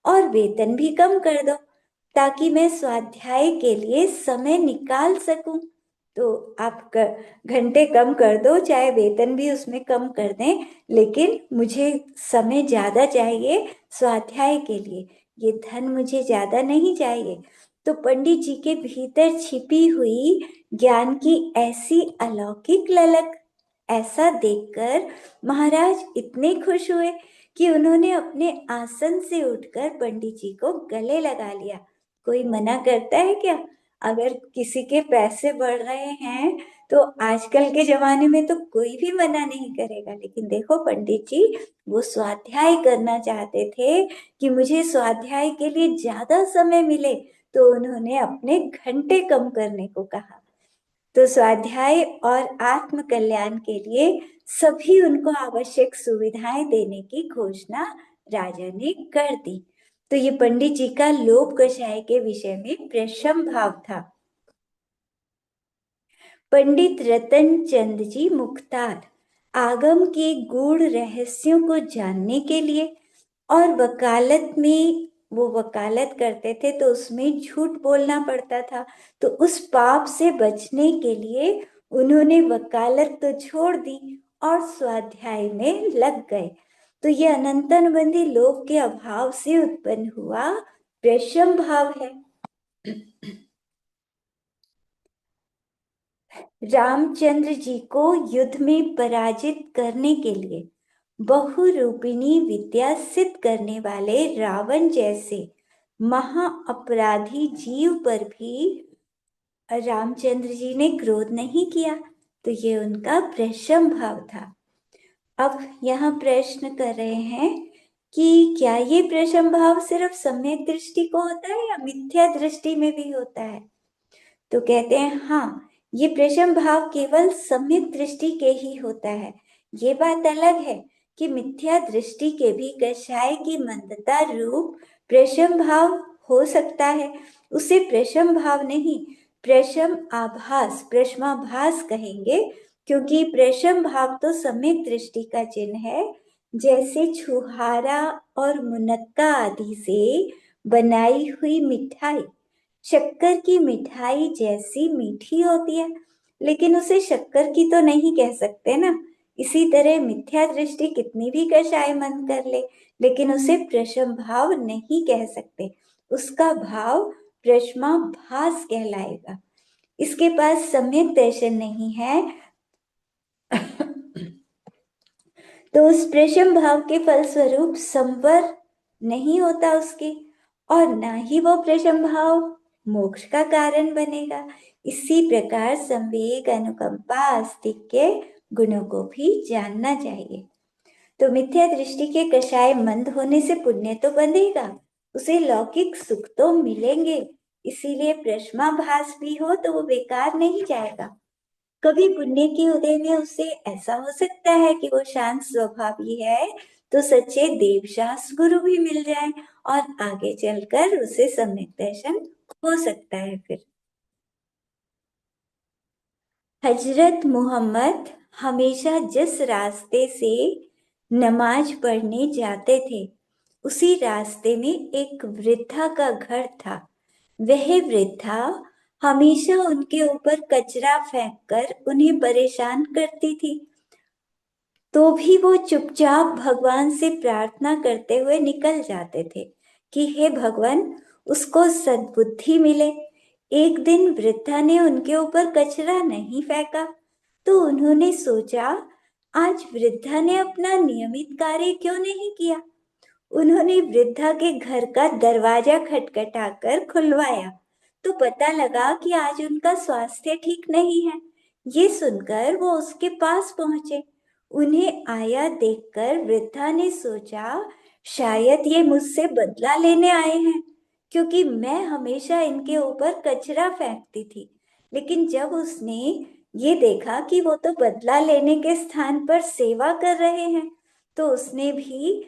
और वेतन भी कम कर दो, ताकि मैं स्वाध्याय के लिए समय निकाल सकूं। तो आप घंटे कम कर दो, चाहे वेतन भी उसमें कम कर दें, लेकिन मुझे समय ज्यादा चाहिए स्वाध्याय के लिए, ये धन मुझे ज्यादा नहीं चाहिए। तो पंडित जी के भीतर छिपी हुई ज्ञान की ऐसी अलौकिक ललक, ऐसा देखकर महाराज इतने खुश हुए कि उन्होंने अपने आसन से उठकर पंडित जी को गले लगा लिया। कोई मना करता है क्या? अगर किसी के पैसे बढ़ रहे हैं तो आजकल के जमाने में तो कोई भी मना नहीं करेगा। लेकिन देखो पंडित जी, वो स्वाध्याय करना चाहते थे कि मुझे स्वाध्याय के लिए ज्यादा समय मिले, तो उन्होंने अपने घंटे कम करने को कहा। तो स्वाध्याय और आत्म कल्याण के लिए सभी उनको आवश्यक सुविधाएं देने की घोषणा राजा ने कर दी। तो ये पंडित जी का लोभ कषाय के विषय में प्रशम भाव था। पंडित रतन चंद जी मुख्तार आगम के गूढ़ रहस्यों को जानने के लिए और वकालत में वो वकालत करते थे तो उसमें झूठ बोलना पड़ता था, तो उस पाप से बचने के लिए उन्होंने वकालत तो छोड़ दी और स्वाध्याय में लग गए। तो ये अनंतनबंदी लोभ के अभाव से उत्पन्न हुआ प्रशम भाव है। रामचंद्र जी को युद्ध में पराजित करने के लिए बहुरूपिणी विद्या सिद्ध करने वाले रावण जैसे महा अपराधी जीव पर भी रामचंद्र जी ने क्रोध नहीं किया, तो ये उनका प्रशम भाव था। अब यहाँ प्रश्न कर रहे हैं कि क्या ये प्रशम भाव सिर्फ सम्यक दृष्टि को होता है या मिथ्या दृष्टि में भी होता है? तो कहते हैं हाँ, ये प्रशम भाव केवल सम्यक दृष्टि के ही होता है। ये बात अलग है कि मिथ्या दृष्टि के भी कषाय की मंदता रूप प्रशम भाव हो सकता है। उसे प्रशम भाव नहीं, प्रशम आभास, प्रशमाभास कहेंगे, क्योंकि प्रशम भाव तो सम्यक दृष्टि का चिन्ह है। जैसे छुहारा और मुनक्का आदि से बनाई हुई मिठाई शक्कर की मिठाई जैसी मीठी होती है, लेकिन उसे शक्कर की तो नहीं कह सकते ना। इसी तरह मिथ्या दृष्टि कितनी भी कषायमंद कर ले, लेकिन उसे प्रशम भाव नहीं कह सकते। उसका भाव प्रशमाभास कहलाएगा। इसके पास सम्यक दर्शन नहीं है तो उस प्रशम भाव के फलस्वरूप संवर नहीं होता उसके, और ना ही वो प्रशम भाव मोक्ष का कारण बनेगा। इसी प्रकार संवेग, अनुकंपा, आस्तिक्य गुणों को भी जानना चाहिए। तो मिथ्या दृष्टि के कषाय मंद होने से पुण्य तो बंधेगा, उसे लौकिक सुख तो मिलेंगे, इसीलिए प्रश्माभास भी हो तो वो बेकार नहीं जाएगा। कभी पुण्य के उदय में उसे ऐसा हो सकता है कि वो शांत स्वभावी है, तो सच्चे देवशास्त्र गुरु भी मिल जाए और आगे चलकर उसे सम्यक दर्शन हो सकता है। फिर हजरत मोहम्मद हमेशा जिस रास्ते से नमाज पढ़ने जाते थे, उसी रास्ते में एक वृद्धा का घर था। वह वृद्धा हमेशा उनके ऊपर कचरा फेंककर उन्हें परेशान करती थी, तो भी वो चुपचाप भगवान से प्रार्थना करते हुए निकल जाते थे कि हे भगवान, उसको सद्बुद्धि मिले। एक दिन वृद्धा ने उनके ऊपर कचरा नहीं फेंका, तो उन्होंने सोचा आज वृद्धा ने अपना नियमित कार्य क्यों नहीं किया। उन्होंने वृद्धा के घर का दरवाजा खटखटाकर खुलवाया, तो पता लगा कि आज उनका स्वास्थ्य ठीक नहीं है। ये सुनकर वो उसके पास पहुंचे। उन्हें आया देखकर वृद्धा ने सोचा शायद ये मुझसे बदला लेने आए हैं, क्योंकि मैं हमेशा इनके ऊपर कचरा फेंकती थी। लेकिन जब उसने ये देखा कि वो तो बदला लेने के स्थान पर सेवा कर रहे हैं, तो उसने भी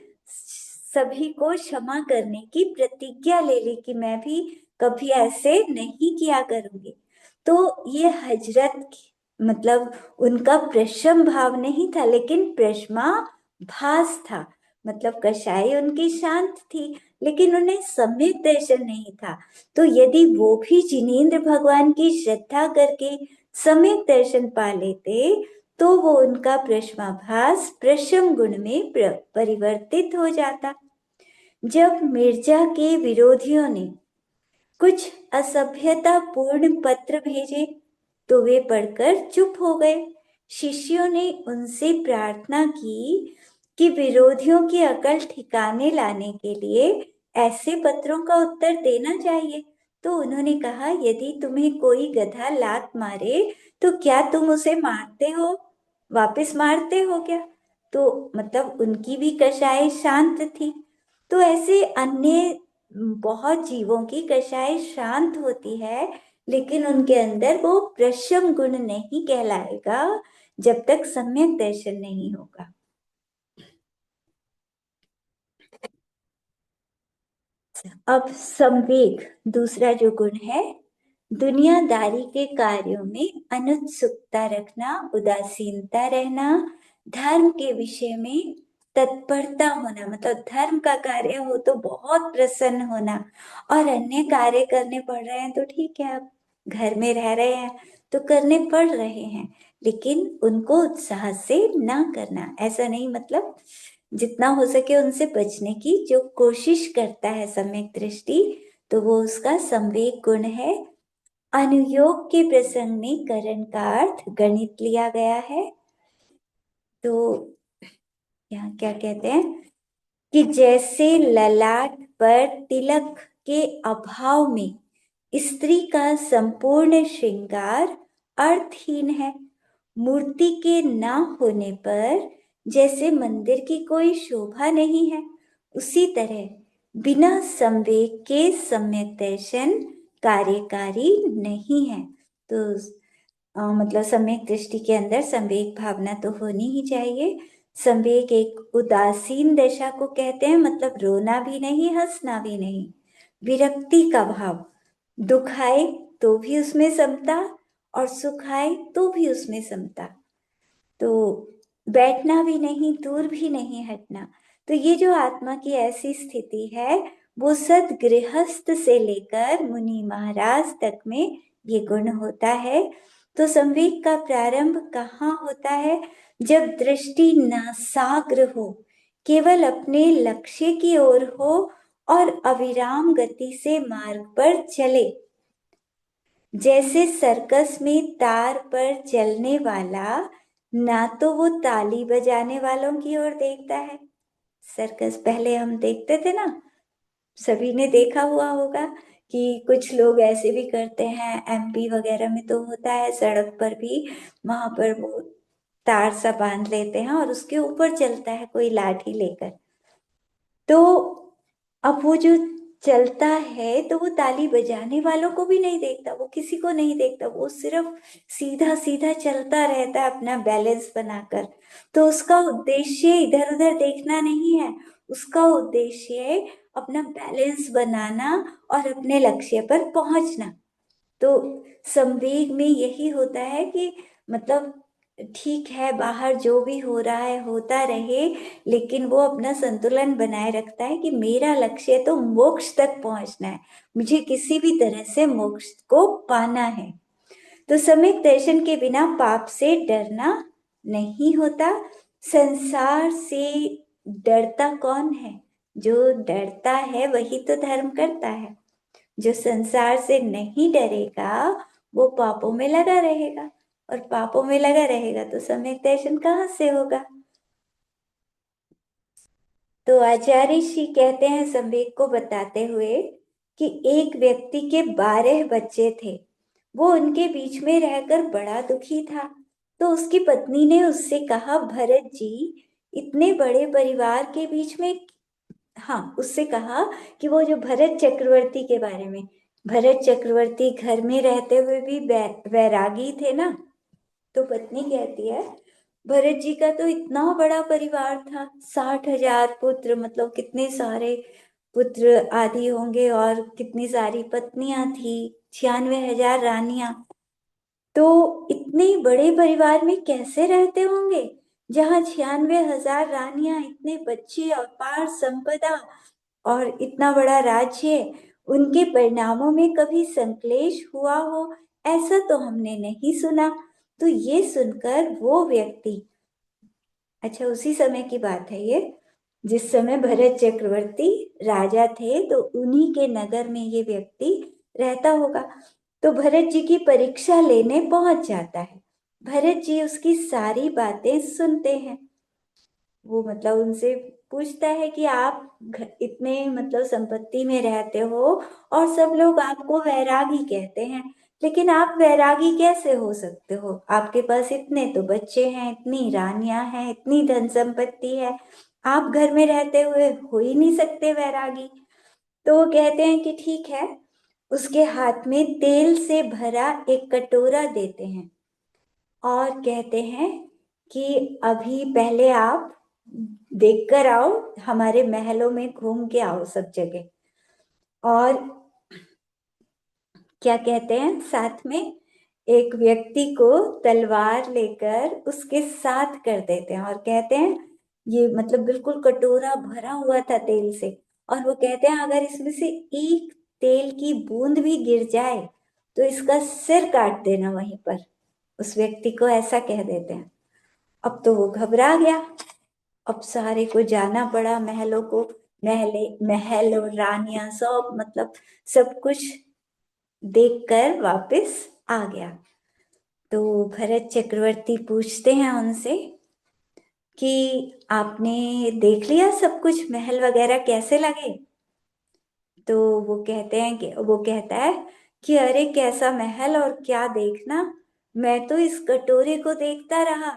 सभी को क्षमा करने की प्रतिज्ञा ले ली कि मैं भी कभी ऐसे नहीं किया करूंगी। तो ये हजरत मतलब उनका प्रशम भाव नहीं था, लेकिन प्रशमा भास था। मतलब कषाय उनकी शांत थी, लेकिन उन्हें सम्यक दर्शन नहीं था। तो यदि वो भी जिनेंद्र भगवान की श्रद्धा करके सम्यक दर्शन पा लेते, तो वो उनका प्रश्नाभास प्रशम गुण में परिवर्तित हो जाता। जब मिर्जा के विरोधियों ने कुछ असभ्यता पूर्ण पत्र भेजे, तो वे पढ़कर चुप हो गए। शिष्यों ने उनसे प्रार्थना की कि विरोधियों की अकल ठिकाने लाने के लिए ऐसे पत्रों का उत्तर देना चाहिए। तो उन्होंने कहा यदि तुम्हें कोई गधा लात मारे तो क्या तुम उसे मारते हो, वापस मारते हो क्या? तो मतलब उनकी भी कषाय शांत थी। तो ऐसे अन्य बहुत जीवों की कषाय शांत होती है, लेकिन उनके अंदर वो प्रशम गुण नहीं कहलाएगा जब तक सम्यक दर्शन नहीं होगा। अब संवेग दूसरा जो गुण है, दुनियादारी के कार्यों में अनुत्सुकता रखना, उदासीनता रहना, धर्म के विषय में तत्परता होना, मतलब धर्म का कार्य हो तो बहुत प्रसन्न होना, और अन्य कार्य करने पड़ रहे हैं तो ठीक है, आप घर में रह रहे हैं तो करने पड़ रहे हैं, लेकिन उनको उत्साह से ना करना। ऐसा नहीं, मतलब जितना हो सके उनसे बचने की जो कोशिश करता है सम्यक दृष्टि, तो वो उसका संवेग गुण है। अनुयोग के प्रसंग में करण का अर्थ गणित लिया गया है। तो यहाँ क्या कहते हैं कि जैसे ललाट पर तिलक के अभाव में स्त्री का संपूर्ण श्रृंगार अर्थहीन है, मूर्ति के न होने पर जैसे मंदिर की कोई शोभा नहीं है, उसी तरह बिना संवेग के सम्यक दर्शन कार्यकारी नहीं है। तो मतलब सम्यक दृष्टि के अंदर संवेग भावना तो होनी ही चाहिए। संवेग एक उदासीन दशा को कहते हैं, मतलब रोना भी नहीं, हंसना भी नहीं, विरक्ति का भाव। दुख आए तो भी उसमें समता, और सुख आए तो भी उसमें समता। तो बैठना भी नहीं, दूर भी नहीं हटना। तो ये जो आत्मा की ऐसी स्थिति है, वो सद गृहस्थ से लेकर मुनि महाराज तक में ये गुण होता है। तो संवेग का प्रारंभ कहाँ होता है? जब दृष्टि नासाग्र हो, केवल अपने लक्ष्य की ओर हो और अविराम गति से मार्ग पर चले। जैसे सर्कस में तार पर चलने वाला ना तो वो ताली बजाने वालों की ओर देखता है। सर्कस पहले हम देखते थे ना, सभी ने देखा हुआ होगा कि कुछ लोग ऐसे भी करते हैं। एमपी वगैरह में तो होता है, सड़क पर भी, वहां पर वो तार सा बांध लेते हैं और उसके ऊपर चलता है कोई लाठी लेकर। तो अब वो जो चलता है तो वो ताली बजाने वालों को भी नहीं देखता, वो किसी को नहीं देखता, वो सिर्फ सीधा सीधा चलता रहता है अपना बैलेंस बनाकर। तो उसका उद्देश्य इधर उधर देखना नहीं है, उसका उद्देश्य अपना बैलेंस बनाना और अपने लक्ष्य पर पहुंचना। तो संवेग में यही होता है कि मतलब ठीक है, बाहर जो भी हो रहा है होता रहे, लेकिन वो अपना संतुलन बनाए रखता है कि मेरा लक्ष्य तो मोक्ष तक पहुंचना है, मुझे किसी भी तरह से मोक्ष को पाना है। तो सम्यक दर्शन के बिना पाप से डरना नहीं होता। संसार से डरता कौन है? जो डरता है वही तो धर्म करता है। जो संसार से नहीं डरेगा वो पापों में लगा रहेगा, और पापों में लगा रहेगा तो सम्यक दर्शन कहाँ से होगा? तो आचार्य श्री कहते हैं संवेग को बताते हुए कि एक व्यक्ति के 12 बच्चे थे, वो उनके बीच में रहकर बड़ा दुखी था। तो उसकी पत्नी ने उससे कहा, भरत जी, इतने बड़े परिवार के बीच में, हाँ, उससे कहा कि वो जो भरत चक्रवर्ती के बारे में, भरत चक्रवर्ती घर में रहते हुए भी वैरागी थे ना। तो पत्नी कहती है, भरत जी का तो इतना बड़ा परिवार था, 60,000 पुत्र, मतलब कितने सारे पुत्र आदि होंगे, और कितनी सारी पत्नियां थी, 96,000 रानियां। तो इतने बड़े परिवार में कैसे रहते होंगे, जहाँ 96,000 रानियां, इतने बच्चे, अपार संपदा और इतना बड़ा राज्य, उनके परिणामों में कभी संक्लेश हुआ हो, ऐसा तो हमने नहीं सुना। तो ये सुनकर वो व्यक्ति, अच्छा उसी समय की बात है ये, जिस समय भरत चक्रवर्ती राजा थे, तो उन्हीं के नगर में ये व्यक्ति रहता होगा। तो भरत जी की परीक्षा लेने पहुंच जाता है। भरत जी उसकी सारी बातें सुनते हैं। वो मतलब उनसे पूछता है कि आप इतने मतलब संपत्ति में रहते हो और सब लोग आपको वैरागी कहते हैं, लेकिन आप वैरागी कैसे हो सकते हो? आपके पास इतने तो बच्चे हैं, इतनी रानियां हैं, इतनी धन संपत्ति है, आप घर में रहते हुए हो ही नहीं सकते वैरागी। तो वो कहते हैं कि ठीक है। उसके हाथ में तेल से भरा एक कटोरा देते हैं और कहते हैं कि अभी पहले आप देख कर आओ, हमारे महलों में घूम के आओ सब जगह। और क्या कहते हैं, साथ में एक व्यक्ति को तलवार लेकर उसके साथ कर देते हैं, और कहते हैं, ये मतलब बिल्कुल कटोरा भरा हुआ था तेल से, और वो कहते हैं अगर इसमें से एक तेल की बूंद भी गिर जाए तो इसका सिर काट देना वहीं पर। उस व्यक्ति को ऐसा कह देते हैं। अब तो वो घबरा गया। अब सारे को जाना पड़ा महलों को, महल और रानियां सब, मतलब सब कुछ देखकर वापस आ गया। तो भरत चक्रवर्ती पूछते हैं उनसे कि आपने देख लिया सब कुछ, महल वगैरह कैसे लगे? तो वो कहता है कि अरे कैसा महल और क्या देखना, मैं तो इस कटोरे को देखता रहा,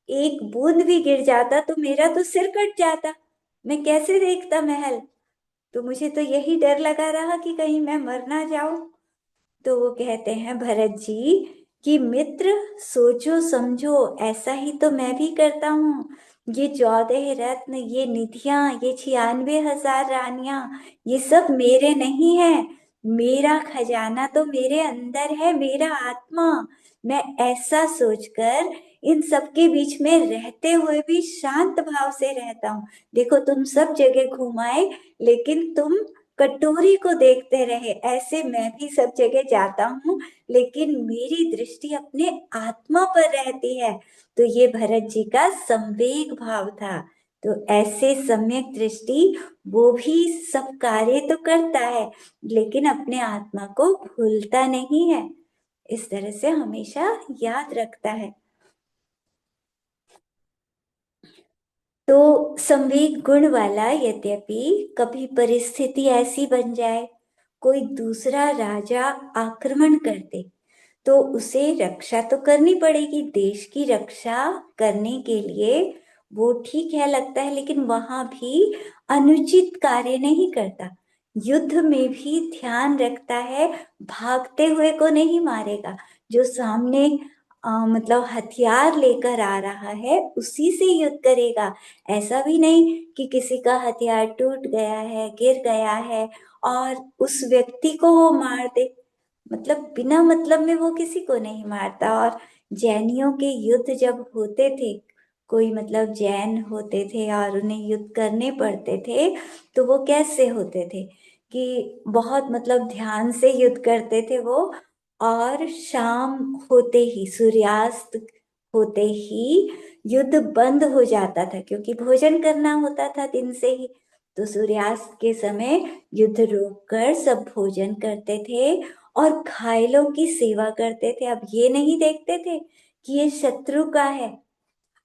एक बूंद भी गिर जाता तो मेरा तो सिर कट जाता, मैं कैसे देखता महल। तो मुझे तो यही डर लगा रहा कि कहीं मैं मर ना जाऊं। तो वो कहते हैं भरत जी कि मित्र, सोचो समझो, ऐसा ही तो मैं भी करता हूँ। ये 14 रत्न, ये निधियां, ये 96,000 रानियां, ये सब मेरे नहीं है। मेरा खजाना तो मेरे अंदर है, मेरा आत्मा। मैं ऐसा सोचकर इन सबके बीच में रहते हुए भी शांत भाव से रहता हूँ। देखो तुम सब जगह घुमाए, लेकिन तुम कटोरी को देखते रहे, ऐसे मैं भी सब जगह जाता हूँ, लेकिन मेरी दृष्टि अपने आत्मा पर रहती है। तो ये भरत जी का संवेग भाव था। तो ऐसे सम्यक दृष्टि, वो भी सब कार्य तो करता है, लेकिन अपने आत्मा को भूलता नहीं है, इस तरह से हमेशा याद रखता है। तो संवेग गुण वाला, यद्यपि कभी परिस्थिति ऐसी बन जाए, कोई दूसरा राजा आक्रमण कर दे, तो उसे रक्षा तो करनी पड़ेगी। देश की रक्षा करने के लिए वो ठीक है लगता है, लेकिन वहां भी अनुचित कार्य नहीं करता। युद्ध में भी ध्यान रखता है, भागते हुए को नहीं मारेगा। जो सामने मतलब हथियार लेकर आ रहा है उसी से युद्ध करेगा। ऐसा भी नहीं कि किसी का हथियार टूट गया है, गिर गया है, और उस व्यक्ति को वो मार दे। मतलब बिना मतलब में वो किसी को नहीं मारता। और जैनियों के युद्ध जब होते थे, कोई मतलब जैन होते थे और उन्हें युद्ध करने पड़ते थे, तो वो कैसे होते थे कि बहुत मतलब ध्यान से युद्ध करते थे वो। और शाम होते ही, सूर्यास्त होते ही युद्ध बंद हो जाता था, क्योंकि भोजन करना होता था दिन से ही। तो सूर्यास्त के समय युद्ध रोककर सब भोजन करते थे और घायलों की सेवा करते थे। अब ये नहीं देखते थे कि ये शत्रु का है,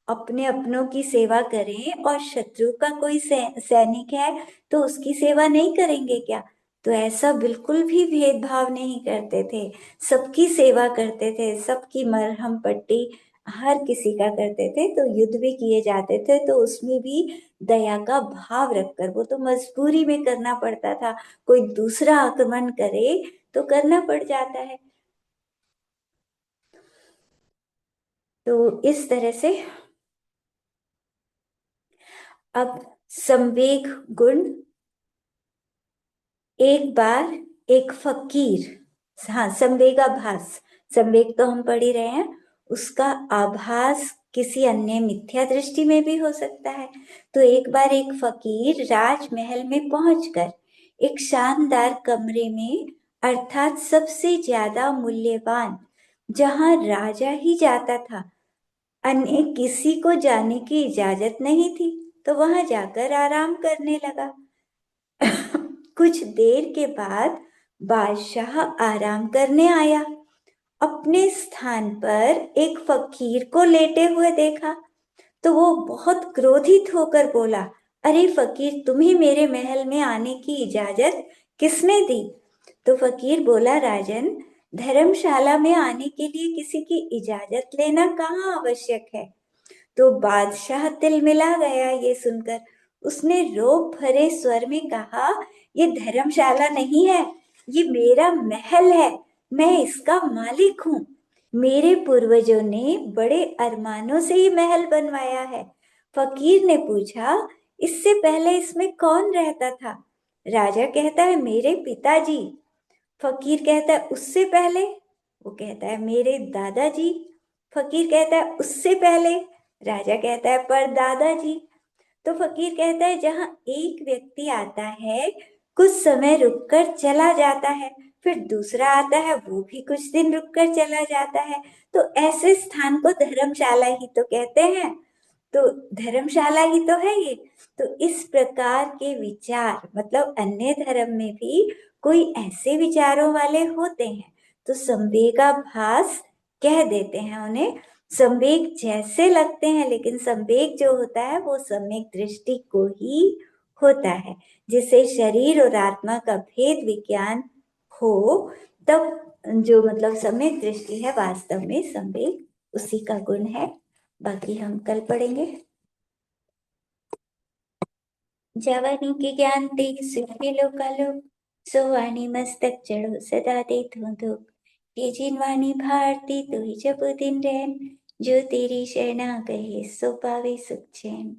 अपने अपनों की सेवा करें, और शत्रु का कोई सैनिक है तो उसकी सेवा नहीं करेंगे क्या? तो ऐसा बिल्कुल भी भेदभाव नहीं करते थे, सबकी सेवा करते थे, सबकी मरहम पट्टी हर किसी का करते थे। तो युद्ध भी किए जाते थे, तो उसमें भी दया का भाव रखकर, वो तो मजबूरी में करना पड़ता था, कोई दूसरा आक्रमण करे तो करना पड़ जाता है। तो इस तरह से अब संवेग गुण, एक बार एक फकीर, हाँ संवेगाभास, संवेग तो हम पढ़ ही रहे हैं, उसका आभास किसी अन्य मिथ्या दृष्टि में भी हो सकता है। तो एक बार एक फकीर राजमहल में पहुंचकर एक शानदार कमरे में, अर्थात सबसे ज्यादा मूल्यवान, जहां राजा ही जाता था, अन्य किसी को जाने की इजाजत नहीं थी, तो वहां जाकर आराम करने लगा। कुछ देर के बाद बादशाह आराम करने आया। अपने स्थान पर एक फकीर को लेटे हुए देखा, तो वो बहुत क्रोधित होकर बोला, अरे फकीर, तुम्हें मेरे महल में आने की इजाजत किसने दी? तो फकीर बोला, राजन, धर्मशाला में आने के लिए किसी की इजाजत लेना कहाँ आवश्यक है। तो बादशाह तिलमिला गया ये सुनकर। उसने रोब भरे स्वर में कहा, ये धर्मशाला नहीं है, ये मेरा महल है, मैं इसका मालिक हूँ। मेरे पूर्वजों ने बड़े अरमानों से ये महल बनवाया है। फकीर ने पूछा, इससे पहले इसमें कौन रहता था? राजा कहता है, मेरे पिताजी। फकीर कहता है, उससे पहले? वो कहता है, मेरे दादाजी। फकीर कहता है, उससे पहले? राजा कहता है, पर दादाजी। तो फकीर कहता है, जहां एक व्यक्ति आता है, कुछ समय रुककर चला जाता है, फिर दूसरा आता है, वो भी कुछ दिन रुककर चला जाता है, तो ऐसे स्थान को धर्मशाला ही तो कहते हैं। तो धर्मशाला ही तो है ये। तो इस प्रकार के विचार, मतलब अन्य धर्म में भी कोई ऐसे विचारों वाले होते हैं तो संवेगाभास कह देते हैं उन्हें। संवेग जैसे लगते हैं, लेकिन संवेग जो होता है वो सम्यक दृष्टि को ही होता है। जिसे शरीर और आत्मा का भेद विज्ञान हो, तब जो मतलब सम्यक दृष्टि है वास्तव में संवेग उसी का गुण है। बाकी हम कल पढ़ेंगे। जवानी के ज्ञान ते सुखे लोकालोक, सो वाणी मस्तक चढ़ो सदा दे धो धो। ये जिन वाणी भारती तो ही जब दिन रैन, जो तेरी शरणा कहे सो पावे सुख चैन।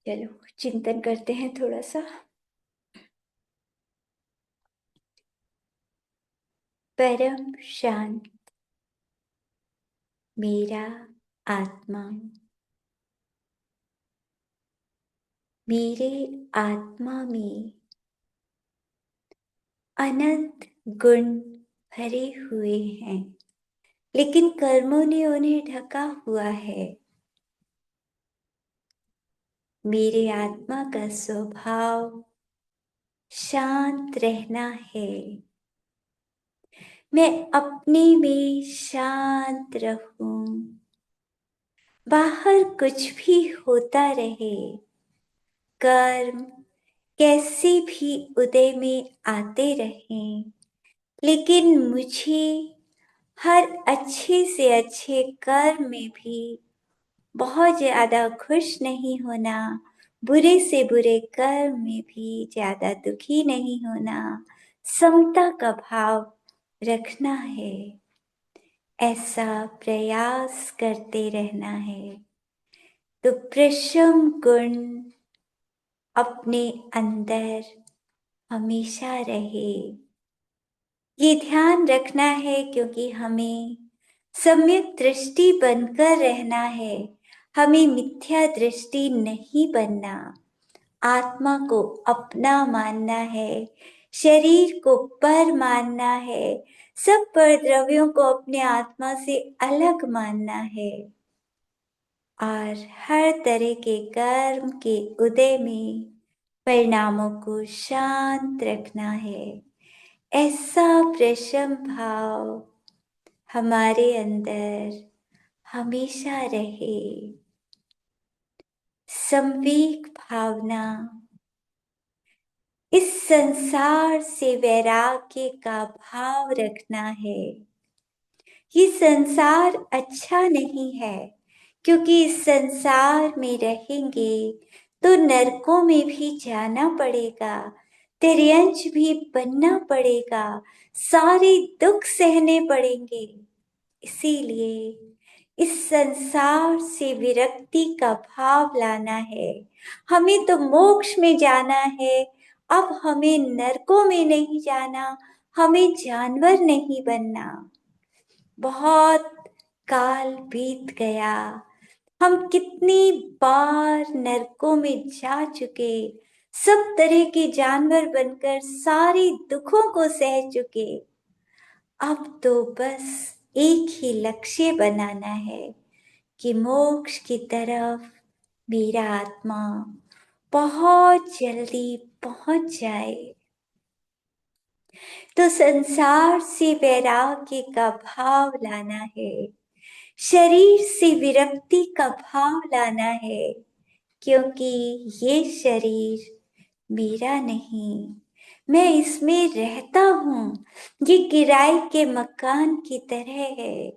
चलो चिंतन करते हैं थोड़ा सा। परम शांत मेरा आत्मा, मेरे आत्मा में अनंत गुण भरे हुए हैं, लेकिन कर्मों ने उन्हें ढका हुआ है। मेरे आत्मा का स्वभाव शांत रहना है। मैं अपने में शांत रहूं, बाहर कुछ भी होता रहे, कर्म कैसे भी उदय में आते रहें, लेकिन मुझे हर अच्छे से अच्छे कर्म में भी बहुत ज्यादा खुश नहीं होना, बुरे से बुरे कर्म में भी ज्यादा दुखी नहीं होना, समता का भाव रखना है। ऐसा प्रयास करते रहना है तो प्रशम गुण अपने अंदर हमेशा रहे। ये ध्यान रखना है क्योंकि हमें सम्यक दृष्टि बनकर रहना है, हमें मिथ्या दृष्टि नहीं बनना। आत्मा को अपना मानना है, शरीर को पर मानना है, सब पर द्रव्यों को अपने आत्मा से अलग मानना है और हर तरह के कर्म के उदय में परिणामों को शांत रखना है। ऐसा प्रशम भाव हमारे अंदर हमेशा रहे। संवेग भावना, इस संसार से वैराग्य का भाव रखना है। ये संसार अच्छा नहीं है, क्योंकि इस संसार में रहेंगे तो नरकों में भी जाना पड़ेगा, तिर्यंच भी बनना पड़ेगा, सारे दुख सहने पड़ेंगे। इसीलिए इस संसार से विरक्ति का भाव लाना है। हमें तो मोक्ष में जाना है, अब हमें नरकों में नहीं जाना, हमें जानवर नहीं बनना। बहुत काल बीत गया, हम कितनी बार नरकों में जा चुके, सब तरह के जानवर बनकर सारे दुखों को सह चुके। अब तो बस एक ही लक्ष्य बनाना है कि मोक्ष की तरफ मेरा आत्मा बहुत जल्दी पहुंच जाए। तो संसार से वैराग्य का भाव लाना है, शरीर से विरक्ति का भाव लाना है, क्योंकि ये शरीर मेरा नहीं, मैं इसमें रहता हूँ। ये किराए के मकान की तरह है।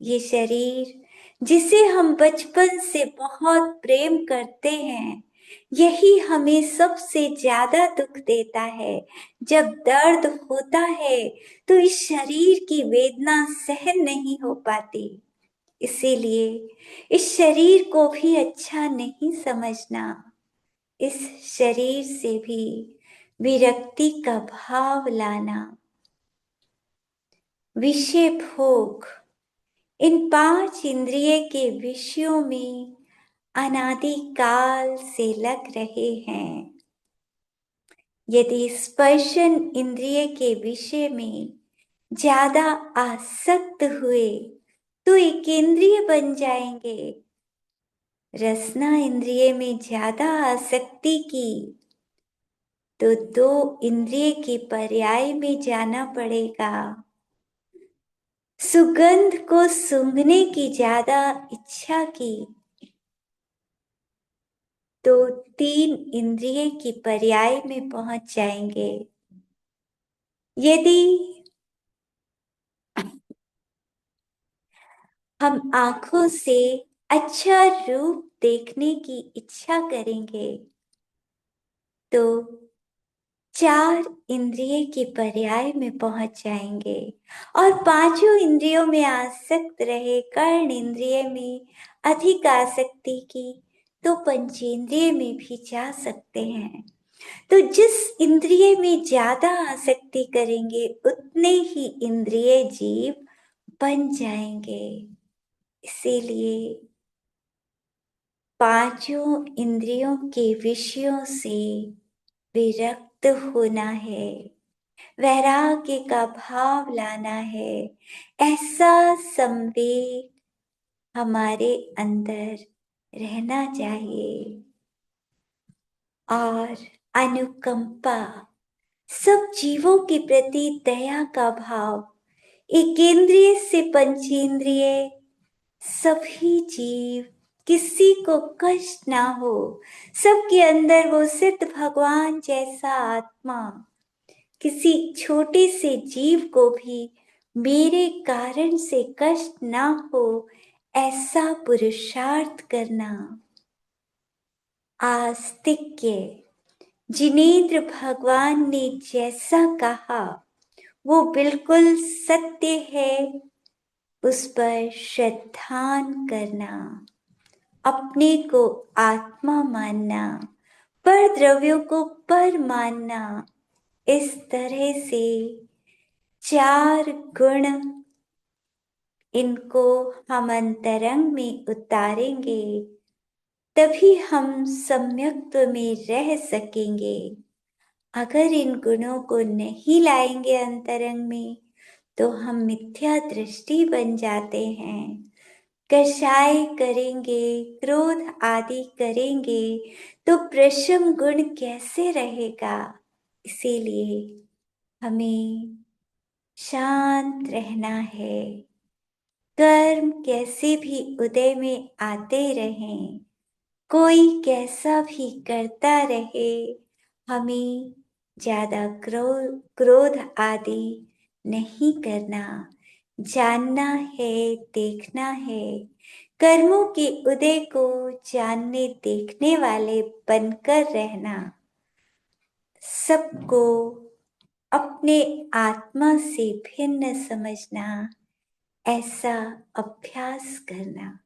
ये शरीर जिसे हम बचपन से बहुत प्रेम करते हैं, यही हमें सबसे ज्यादा दुख देता है। जब दर्द होता है तो इस शरीर की वेदना सहन नहीं हो पाती। इसीलिए इस शरीर को भी अच्छा नहीं समझना। इस शरीर से भी विरक्ति का भाव लाना। विषय भोग, इन 5 इंद्रिय के विषयों में अनादि काल से लग रहे हैं। यदि स्पर्शन इंद्रिय के विषय में ज्यादा आसक्त हुए तो एक इंद्रिय बन जाएंगे। रसना इंद्रिय में ज्यादा आसक्ति की तो 2 इंद्रिय के पर्याय में जाना पड़ेगा। सुगंध को सूंघने की ज्यादा इच्छा की तो 3 इंद्रिय की पर्याय में पहुंच जाएंगे। यदि हम आंखों से अच्छा रूप देखने की इच्छा करेंगे तो 4 इंद्रिय के पर्याय में पहुंच जाएंगे। और 5 इंद्रियों में आसक्त रहे, कर्ण इंद्रिय में अधिक आसक्ति की तो पंचेंद्रिय में भी जा सकते हैं। तो जिस इंद्रिय में ज्यादा आसक्ति करेंगे उतने ही इंद्रिय जीव बन जाएंगे। इसीलिए 5 इंद्रियों के विषयों से विरक्त होना है, वैराग्य का भाव लाना है। ऐसा संवेग हमारे अंदर रहना चाहिए। और अनुकंपा, सब जीवों के प्रति दया का भाव, एकेंद्रिय से पंचेंद्रिय सभी जीव, किसी को कष्ट ना हो, सबके अंदर वो सिद्ध भगवान जैसा आत्मा, किसी छोटे से जीव को भी मेरे कारण से कष्ट ना हो, ऐसा पुरुषार्थ करना। आस्तिक्य, जिनेंद्र भगवान ने जैसा कहा वो बिल्कुल सत्य है, उस पर श्रद्धान करना, अपने को आत्मा मानना, पर द्रव्यों को पर मानना। इस तरह से 4 गुण, इनको हम अंतरंग में उतारेंगे तभी हम सम्यक्त्व में रह सकेंगे। अगर इन गुणों को नहीं लाएंगे अंतरंग में तो हम मिथ्या दृष्टि बन जाते हैं। कषाय करेंगे, क्रोध आदि करेंगे तो प्रशम गुण कैसे रहेगा। इसीलिए हमें शांत रहना है। कर्म कैसे भी उदय में आते रहें, कोई कैसा भी करता रहे, हमें ज्यादा क्रोध आदि नहीं करना। जानना है, देखना है, कर्मों के उदय को जानने देखने वाले बनकर रहना, सबको अपने आत्मा से भिन्न समझना, ऐसा अभ्यास करना।